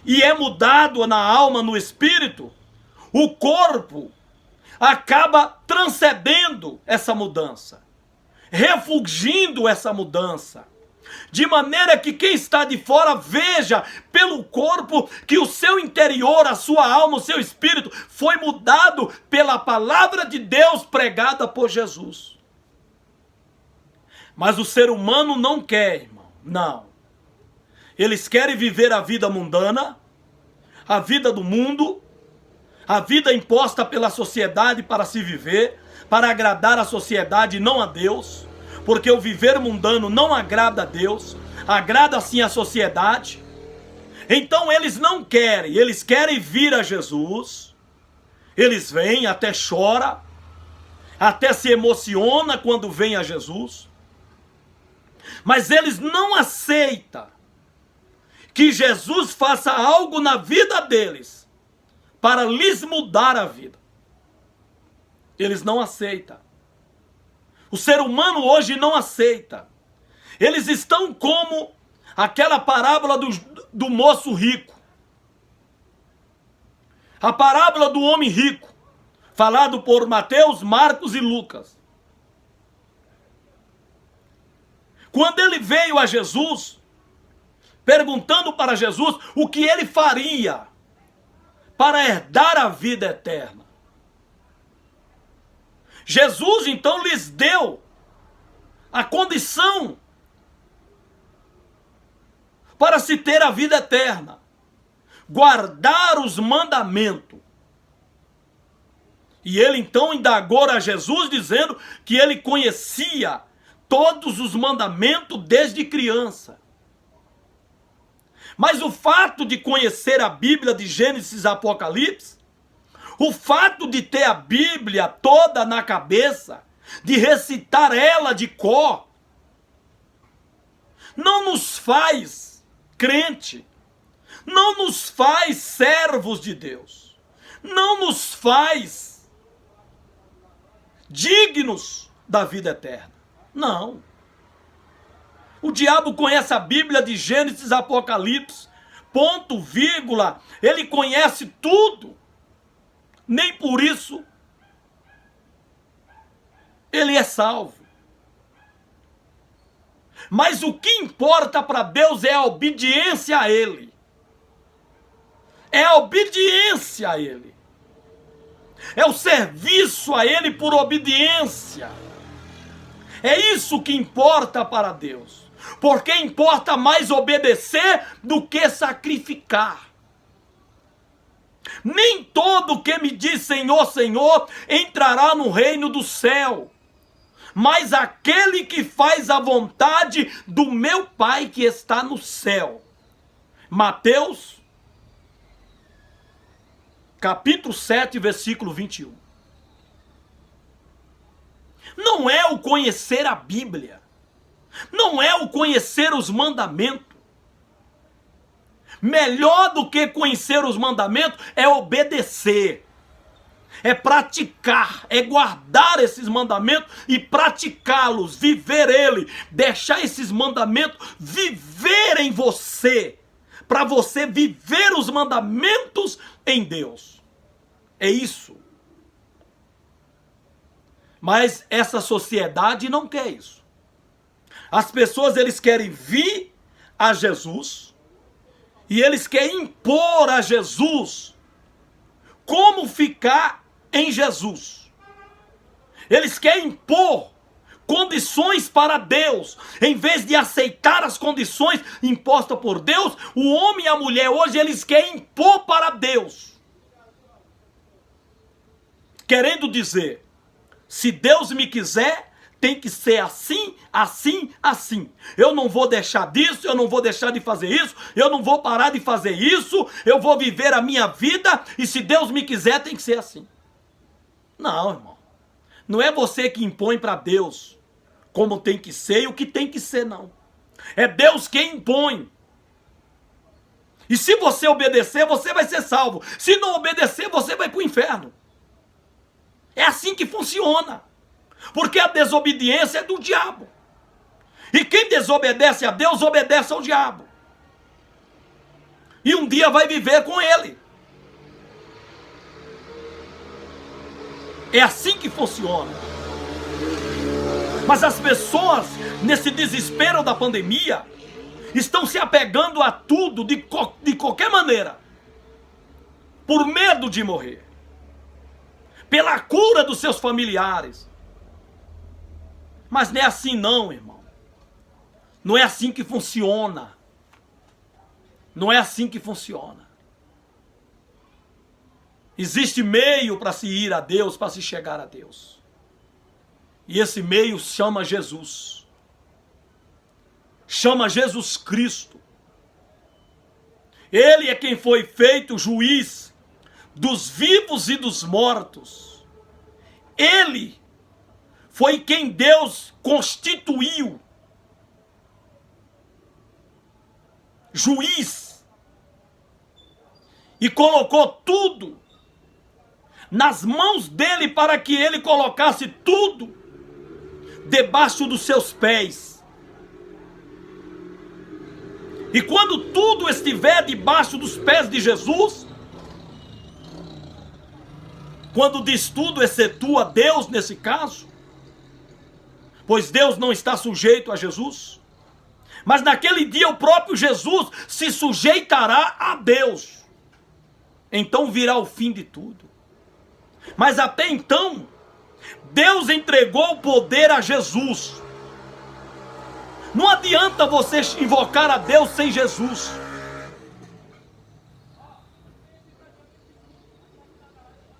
e é mudado na alma, no espírito, o corpo acaba transcendendo essa mudança, refugindo essa mudança, de maneira que quem está de fora veja pelo corpo que o seu interior, a sua alma, o seu espírito foi mudado pela palavra de Deus pregada por Jesus. Mas o ser humano não quer, irmão. Não. Eles querem viver a vida mundana, a vida do mundo, a vida imposta pela sociedade para se viver, para agradar a sociedade e não a Deus, porque o viver mundano não agrada a Deus, agrada sim a sociedade. Então eles não querem, eles querem vir a Jesus, eles vêm, até chora, até se emociona quando vêm a Jesus, mas eles não aceitam que Jesus faça algo na vida deles para lhes mudar a vida. Eles não aceitam. O ser humano hoje não aceita. Eles estão como aquela parábola do moço rico. A parábola do homem rico, falado por Mateus, Marcos e Lucas. Quando ele veio a Jesus, perguntando para Jesus o que ele faria para herdar a vida eterna. Jesus então lhes deu a condição para se ter a vida eterna: guardar os mandamentos. E ele então indagou a Jesus, dizendo que ele conhecia todos os mandamentos desde criança. Mas o fato de conhecer a Bíblia de Gênesis a Apocalipse, o fato de ter a Bíblia toda na cabeça, de recitar ela de cor, não nos faz crente, não nos faz servos de Deus, não nos faz dignos da vida eterna. Não. O diabo conhece a Bíblia de Gênesis a Apocalipse, ponto, vírgula, ele conhece tudo. Nem por isso ele é salvo. Mas o que importa para Deus é a obediência a Ele. É a obediência a Ele. É o serviço a Ele por obediência. É isso que importa para Deus. Porque importa mais obedecer do que sacrificar. Nem todo que me diz Senhor, Senhor, entrará no reino do céu, mas aquele que faz a vontade do meu Pai que está no céu. Mateus, capítulo 7, versículo 21. Não é o conhecer a Bíblia, não é o conhecer os mandamentos. Melhor do que conhecer os mandamentos é obedecer, é praticar, é guardar esses mandamentos e praticá-los, viver ele, deixar esses mandamentos viver em você, para você viver os mandamentos em Deus. É isso. Mas essa sociedade não quer isso. As pessoas, eles querem vir a Jesus, e eles querem impor a Jesus como ficar em Jesus. Eles querem impor condições para Deus. Em vez de aceitar as condições impostas por Deus, o homem e a mulher hoje, eles querem impor para Deus. Querendo dizer, se Deus me quiser, tem que ser assim, assim, assim. Eu não vou deixar disso, eu não vou deixar de fazer isso, eu não vou parar de fazer isso, eu vou viver a minha vida, e se Deus me quiser, tem que ser assim. Não, irmão. Não é você que impõe para Deus como tem que ser e o que tem que ser, não. É Deus quem impõe. E se você obedecer, você vai ser salvo. Se não obedecer, você vai para o inferno. É assim que funciona. Porque a desobediência é do diabo. E quem desobedece a Deus, obedece ao diabo. E um dia vai viver com ele. É assim que funciona. Mas as pessoas, nesse desespero da pandemia, estão se apegando a tudo de qualquer maneira. Por medo de morrer. Pela cura dos seus familiares. Mas não é assim não, irmão. Não é assim que funciona. Não é assim que funciona. Existe meio para se ir a Deus, para se chegar a Deus. E esse meio chama Jesus. Chama Jesus Cristo. Ele é quem foi feito juiz dos vivos e dos mortos. Ele foi quem Deus constituiu juiz e colocou tudo nas mãos dele para que ele colocasse tudo debaixo dos seus pés. E quando tudo estiver debaixo dos pés de Jesus, quando diz tudo, excetua Deus nesse caso, pois Deus não está sujeito a Jesus, mas naquele dia o próprio Jesus se sujeitará a Deus. Então virá o fim de tudo. Mas até então, Deus entregou o poder a Jesus. Não adianta você invocar a Deus sem Jesus.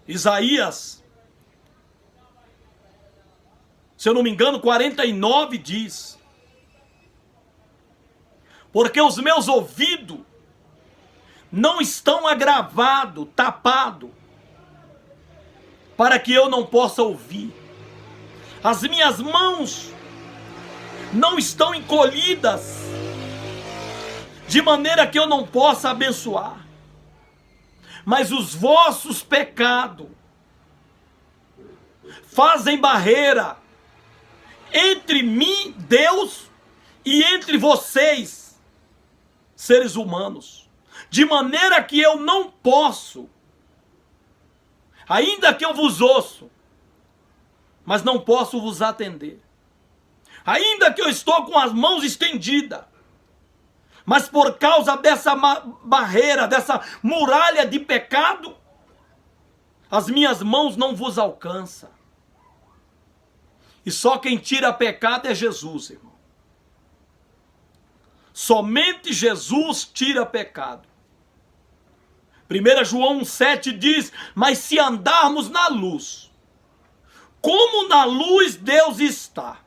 Isaías, se eu não me engano, 49 diz: porque os meus ouvidos não estão agravados, tapados, para que eu não possa ouvir. As minhas mãos não estão encolhidas, de maneira que eu não possa abençoar. Mas os vossos pecados fazem barreira entre mim, Deus, e entre vocês, seres humanos, de maneira que eu não posso, ainda que eu vos ouço, mas não posso vos atender. Ainda que eu estou com as mãos estendidas, mas por causa dessa barreira, dessa muralha de pecado, as minhas mãos não vos alcançam. E só quem tira pecado é Jesus, irmão. Somente Jesus tira pecado. 1 João 1,7 diz: mas se andarmos na luz, como na luz Deus está,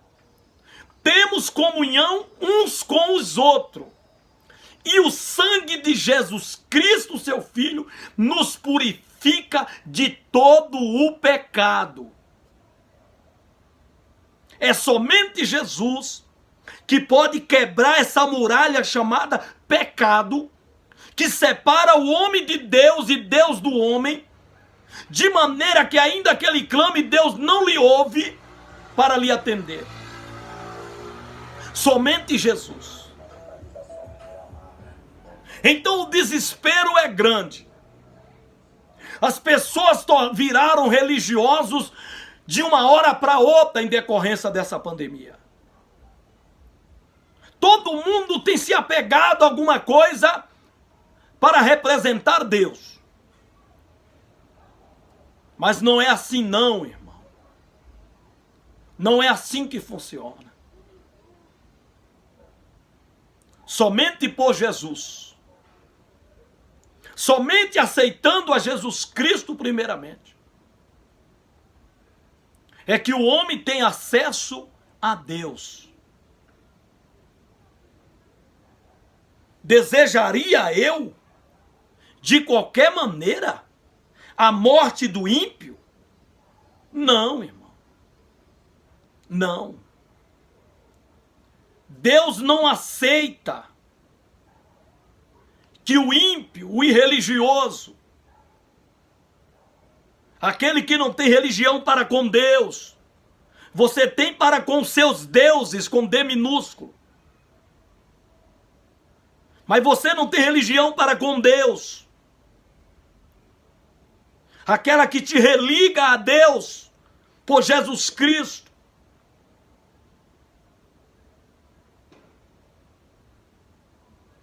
temos comunhão uns com os outros, e o sangue de Jesus Cristo, seu Filho, nos purifica de todo o pecado. É somente Jesus que pode quebrar essa muralha chamada pecado, que separa o homem de Deus e Deus do homem, de maneira que ainda que ele clame, Deus não lhe ouve para lhe atender. Somente Jesus. Então o desespero é grande. As pessoas viraram religiosos de uma hora para outra em decorrência dessa pandemia. Todo mundo tem se apegado a alguma coisa para representar Deus. Mas não é assim não, irmão. Não é assim que funciona. Somente por Jesus. Somente aceitando a Jesus Cristo primeiramente, é que o homem tem acesso a Deus. Desejaria eu, de qualquer maneira, a morte do ímpio? Não, irmão. Não. Deus não aceita que o ímpio, o irreligioso, aquele que não tem religião para com Deus, você tem para com seus deuses, com D minúsculo. Mas você não tem religião para com Deus. Aquela que te religa a Deus por Jesus Cristo.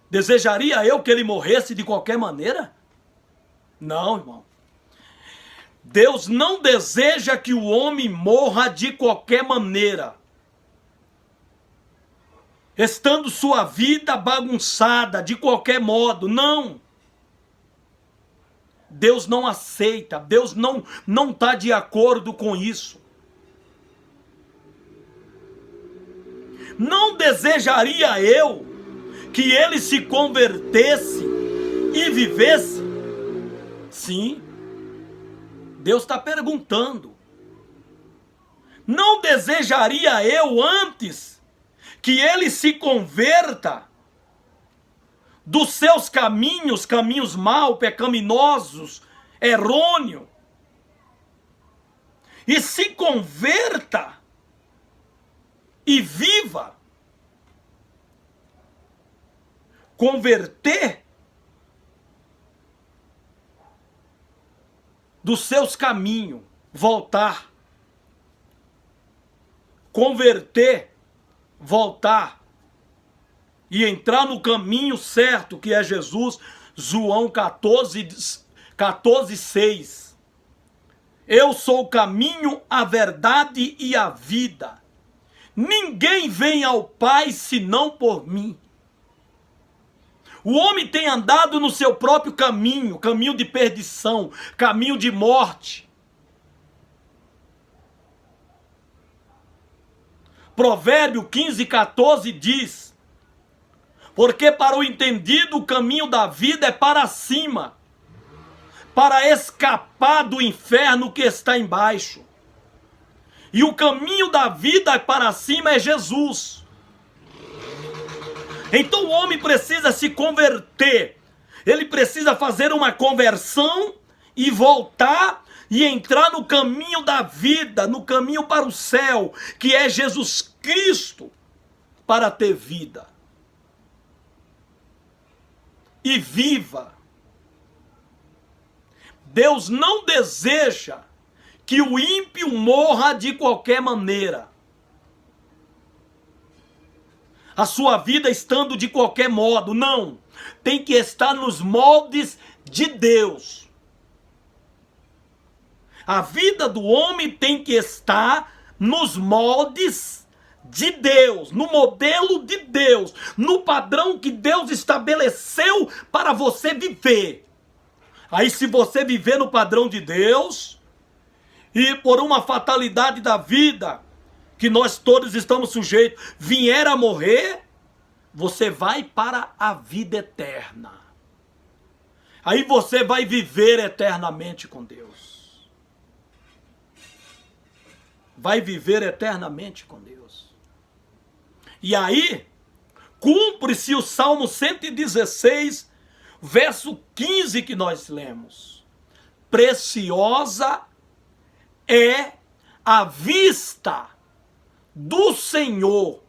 Desejaria eu que ele morresse de qualquer maneira? Não, irmão. Deus não deseja que o homem morra de qualquer maneira. estando sua vida bagunçada de qualquer modo. Não. Deus não aceita, Deus não está de acordo com isso. Não desejaria eu que ele se convertesse e vivesse? Sim, Deus está perguntando. Não desejaria eu antes que ele se converta dos seus caminhos, caminhos mal, pecaminosos, errôneos, e se converta e viva? Converter dos seus caminhos, voltar. Converter, voltar e entrar no caminho certo, que é Jesus. João 14:6. Eu sou o caminho, a verdade e a vida. Ninguém vem ao Pai senão por mim. O homem tem andado no seu próprio caminho, caminho de perdição, caminho de morte. Provérbio 15:14 diz: porque para o entendido o caminho da vida é para cima, para escapar do inferno que está embaixo. E o caminho da vida para cima é Jesus. Então o homem precisa se converter. Ele precisa fazer uma conversão e voltar e entrar no caminho da vida, no caminho para o céu, que é Jesus Cristo, para ter vida. E viva. Deus não deseja que o ímpio morra de qualquer maneira. A sua vida estando de qualquer modo, não. Tem que estar nos moldes de Deus. A vida do homem tem que estar nos moldes de Deus, no modelo de Deus, no padrão que Deus estabeleceu para você viver. Aí, se você viver no padrão de Deus, e por uma fatalidade da vida, que nós todos estamos sujeitos, vier a morrer, você vai para a vida eterna. Aí você vai viver eternamente com Deus. Vai viver eternamente com Deus. E aí, cumpre-se o Salmo 116, verso 15 que nós lemos. Preciosa é a vista do Senhor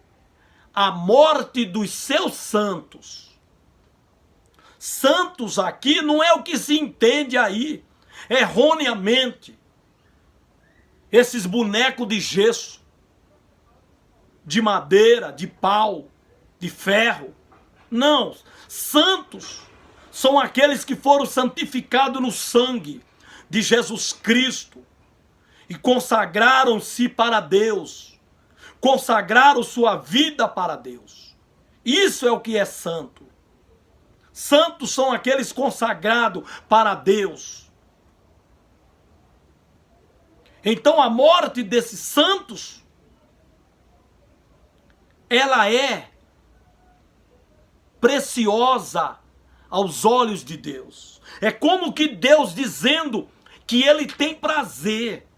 a morte dos seus santos. Santos aqui não é o que se entende aí, erroneamente. Esses bonecos de gesso, de madeira, de pau, de ferro. Não, santos são aqueles que foram santificados no sangue de Jesus Cristo e consagraram-se para Deus, consagraram sua vida para Deus. Isso é o que é santo. Santos são aqueles consagrados para Deus. Então a morte desses santos, ela é preciosa aos olhos de Deus. É como que Deus dizendo que ele tem prazer.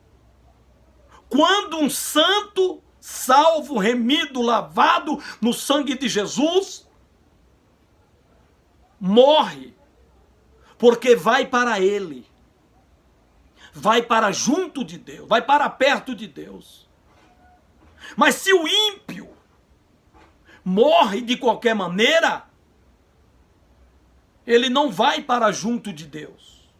Quando um santo, salvo, remido, lavado no sangue de Jesus, morre, porque vai para ele. Vai para junto de Deus, vai para perto de Deus. Mas se o ímpio morre de qualquer maneira, ele não vai para junto de Deus.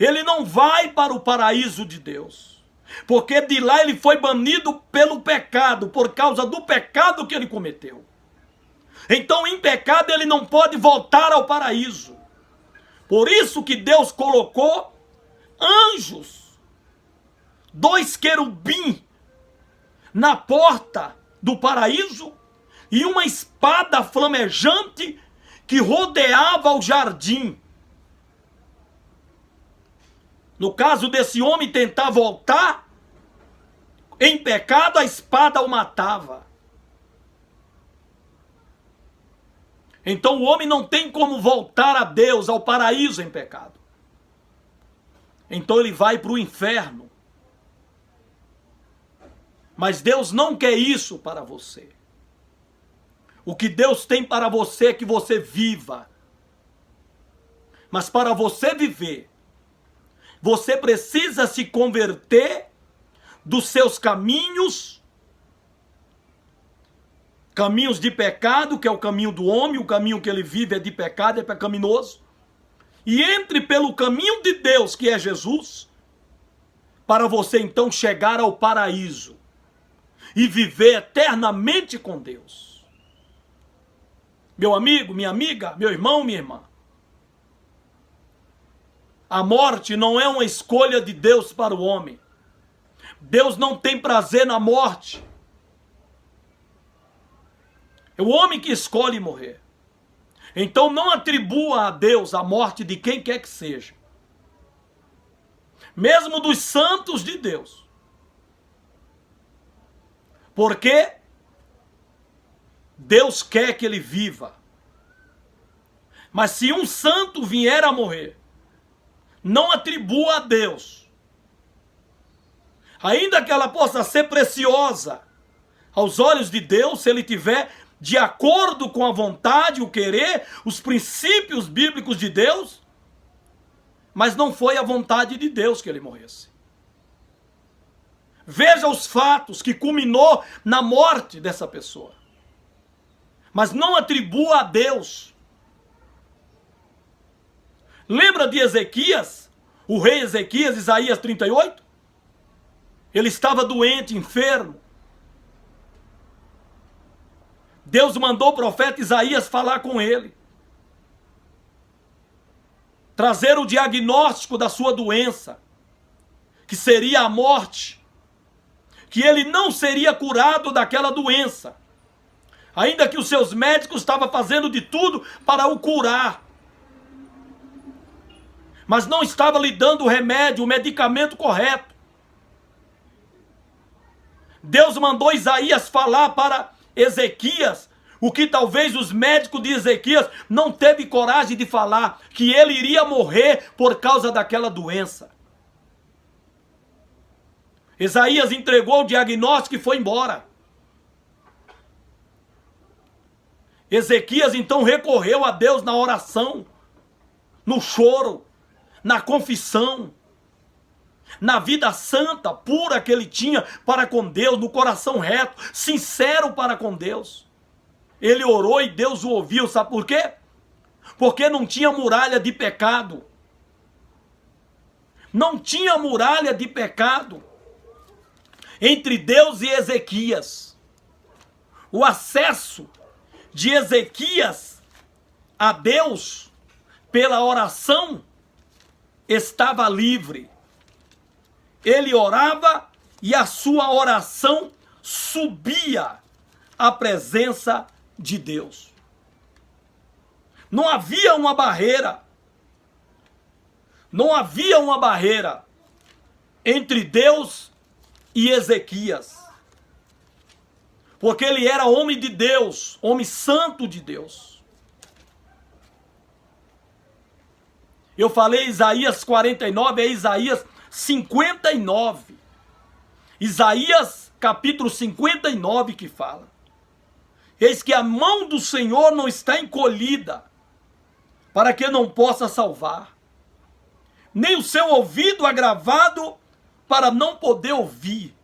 Ele não vai para o paraíso de Deus. Porque de lá ele foi banido pelo pecado, por causa do pecado que ele cometeu. Então em pecado ele não pode voltar ao paraíso. Por isso que Deus colocou anjos, 2 querubins na porta do paraíso e uma espada flamejante que rodeava o jardim. No caso desse homem tentar voltar em pecado, a espada o matava. Então o homem não tem como voltar a Deus, ao paraíso em pecado. Então ele vai para o inferno. Mas Deus não quer isso para você. O que Deus tem para você é que você viva. Mas para você viver, você precisa se converter dos seus caminhos de pecado, que é o caminho do homem, o caminho que ele vive é de pecado, é pecaminoso, e entre pelo caminho de Deus, que é Jesus, para você então chegar ao paraíso e viver eternamente com Deus. Meu amigo, minha amiga, meu irmão, minha irmã, a morte não é uma escolha de Deus para o homem. Deus não tem prazer na morte. É o homem que escolhe morrer. Então não atribua a Deus a morte de quem quer que seja. Mesmo dos santos de Deus. Porque Deus quer que ele viva. Mas se um santo vier a morrer, não atribua a Deus. Ainda que ela possa ser preciosa aos olhos de Deus, se ele tiver de acordo com a vontade, o querer, os princípios bíblicos de Deus, mas não foi a vontade de Deus que ele morresse. Veja os fatos que culminou na morte dessa pessoa. Mas não atribua a Deus. Lembra de Ezequias? O rei Ezequias, Isaías 38? Ele estava doente, enfermo. Deus mandou o profeta Isaías falar com ele. Trazer o diagnóstico da sua doença, que seria a morte. Que ele não seria curado daquela doença. Ainda que os seus médicos estavam fazendo de tudo para o curar. Mas não estava lhe dando o remédio, o medicamento correto. Deus mandou Isaías falar para Ezequias, o que talvez os médicos de Ezequias não teve coragem de falar, que ele iria morrer por causa daquela doença. Isaías entregou o diagnóstico e foi embora. Ezequias então recorreu a Deus na oração, no choro, na confissão, na vida santa, pura que ele tinha para com Deus, no coração reto, sincero para com Deus. Ele orou e Deus o ouviu, sabe por quê? Porque não tinha muralha de pecado. Não tinha muralha de pecado entre Deus e Ezequias. O acesso de Ezequias a Deus pela oração estava livre. Ele orava e a sua oração subia à presença de Deus. Não havia uma barreira. Não havia uma barreira entre Deus e Ezequias. Porque ele era homem de Deus, homem santo de Deus. Eu falei Isaías 49, é Isaías 59. Isaías capítulo 59 que fala: eis que a mão do Senhor não está encolhida, para que não possa salvar, nem o seu ouvido agravado, para não poder ouvir.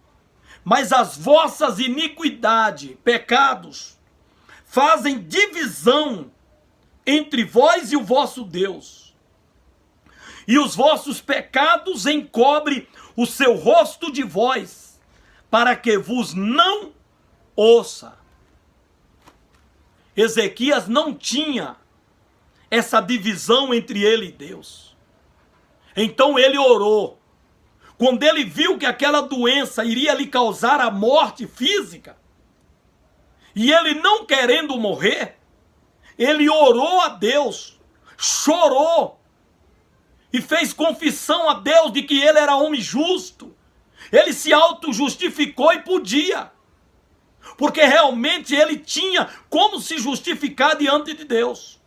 Mas as vossas iniquidades, pecados, fazem divisão entre vós e o vosso Deus. E os vossos pecados encobrem o seu rosto de vós, para que vos não ouça. Ezequias não tinha essa divisão entre ele e Deus. Então ele orou. Quando ele viu que aquela doença iria lhe causar a morte física, E ele, não querendo morrer, ele orou a Deus, chorou e fez confissão a Deus de que ele era homem justo. Ele se auto-justificou e podia, porque realmente ele tinha como se justificar diante de Deus.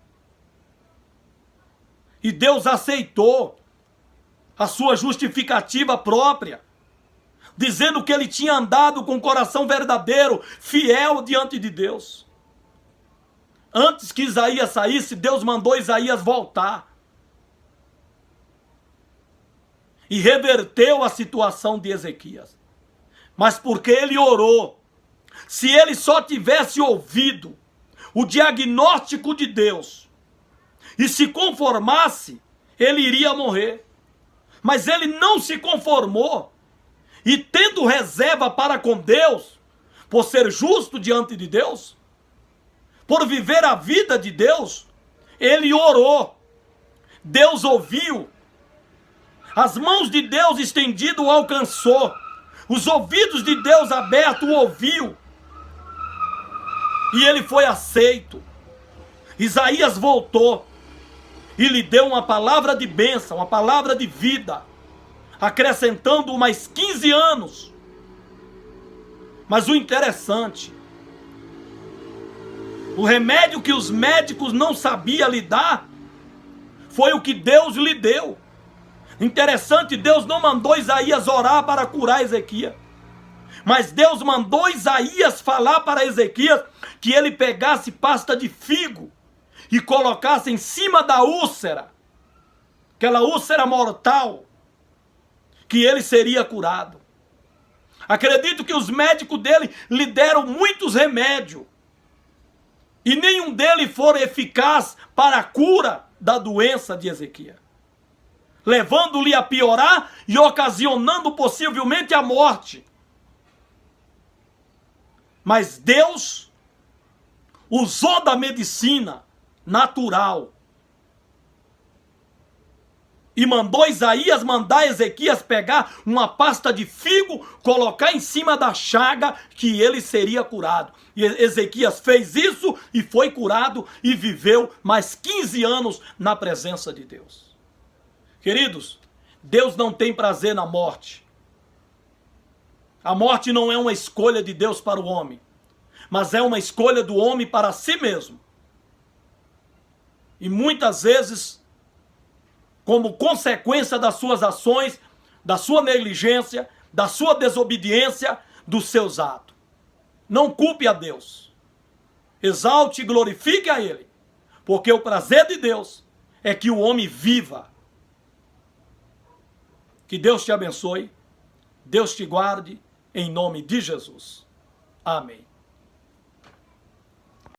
E Deus aceitou a sua justificativa própria, dizendo que ele tinha andado com o coração verdadeiro, fiel diante de Deus. Antes que Isaías saísse, Deus mandou Isaías voltar. E reverteu a situação de Ezequias. Mas porque ele orou, se ele só tivesse ouvido o diagnóstico de Deus e se conformasse, ele iria morrer. Mas ele não se conformou, e tendo reserva para com Deus, por ser justo diante de Deus, por viver a vida de Deus, ele orou. Deus ouviu. As mãos de Deus estendidas o alcançou. Os ouvidos de Deus abertos o ouviu. E ele foi aceito. Isaías voltou e lhe deu uma palavra de bênção, uma palavra de vida, acrescentando mais 15 anos. Mas o interessante, o remédio que os médicos não sabiam lhe dar, foi o que Deus lhe deu. Interessante, Deus não mandou Isaías orar para curar Ezequias, mas Deus mandou Isaías falar para Ezequias que ele pegasse pasta de figo e colocasse em cima da úlcera, aquela úlcera mortal, que ele seria curado. Acredito que os médicos dele lhe deram muitos remédios, e nenhum deles for eficaz para a cura da doença de Ezequias, levando-lhe a piorar e ocasionando possivelmente a morte. Mas Deus usou da medicina natural e mandou Isaías mandar Ezequias pegar uma pasta de figo, colocar em cima da chaga, que ele seria curado. E Ezequias fez isso e foi curado e viveu mais 15 anos na presença de Deus. Queridos, Deus não tem prazer na morte. A morte não é uma escolha de Deus para o homem, mas é uma escolha do homem para si mesmo. E muitas vezes, como consequência das suas ações, da sua negligência, da sua desobediência, dos seus atos. Não culpe a Deus. Exalte e glorifique a Ele, porque o prazer de Deus é que o homem viva. Que Deus te abençoe, Deus te guarde, em nome de Jesus. Amém.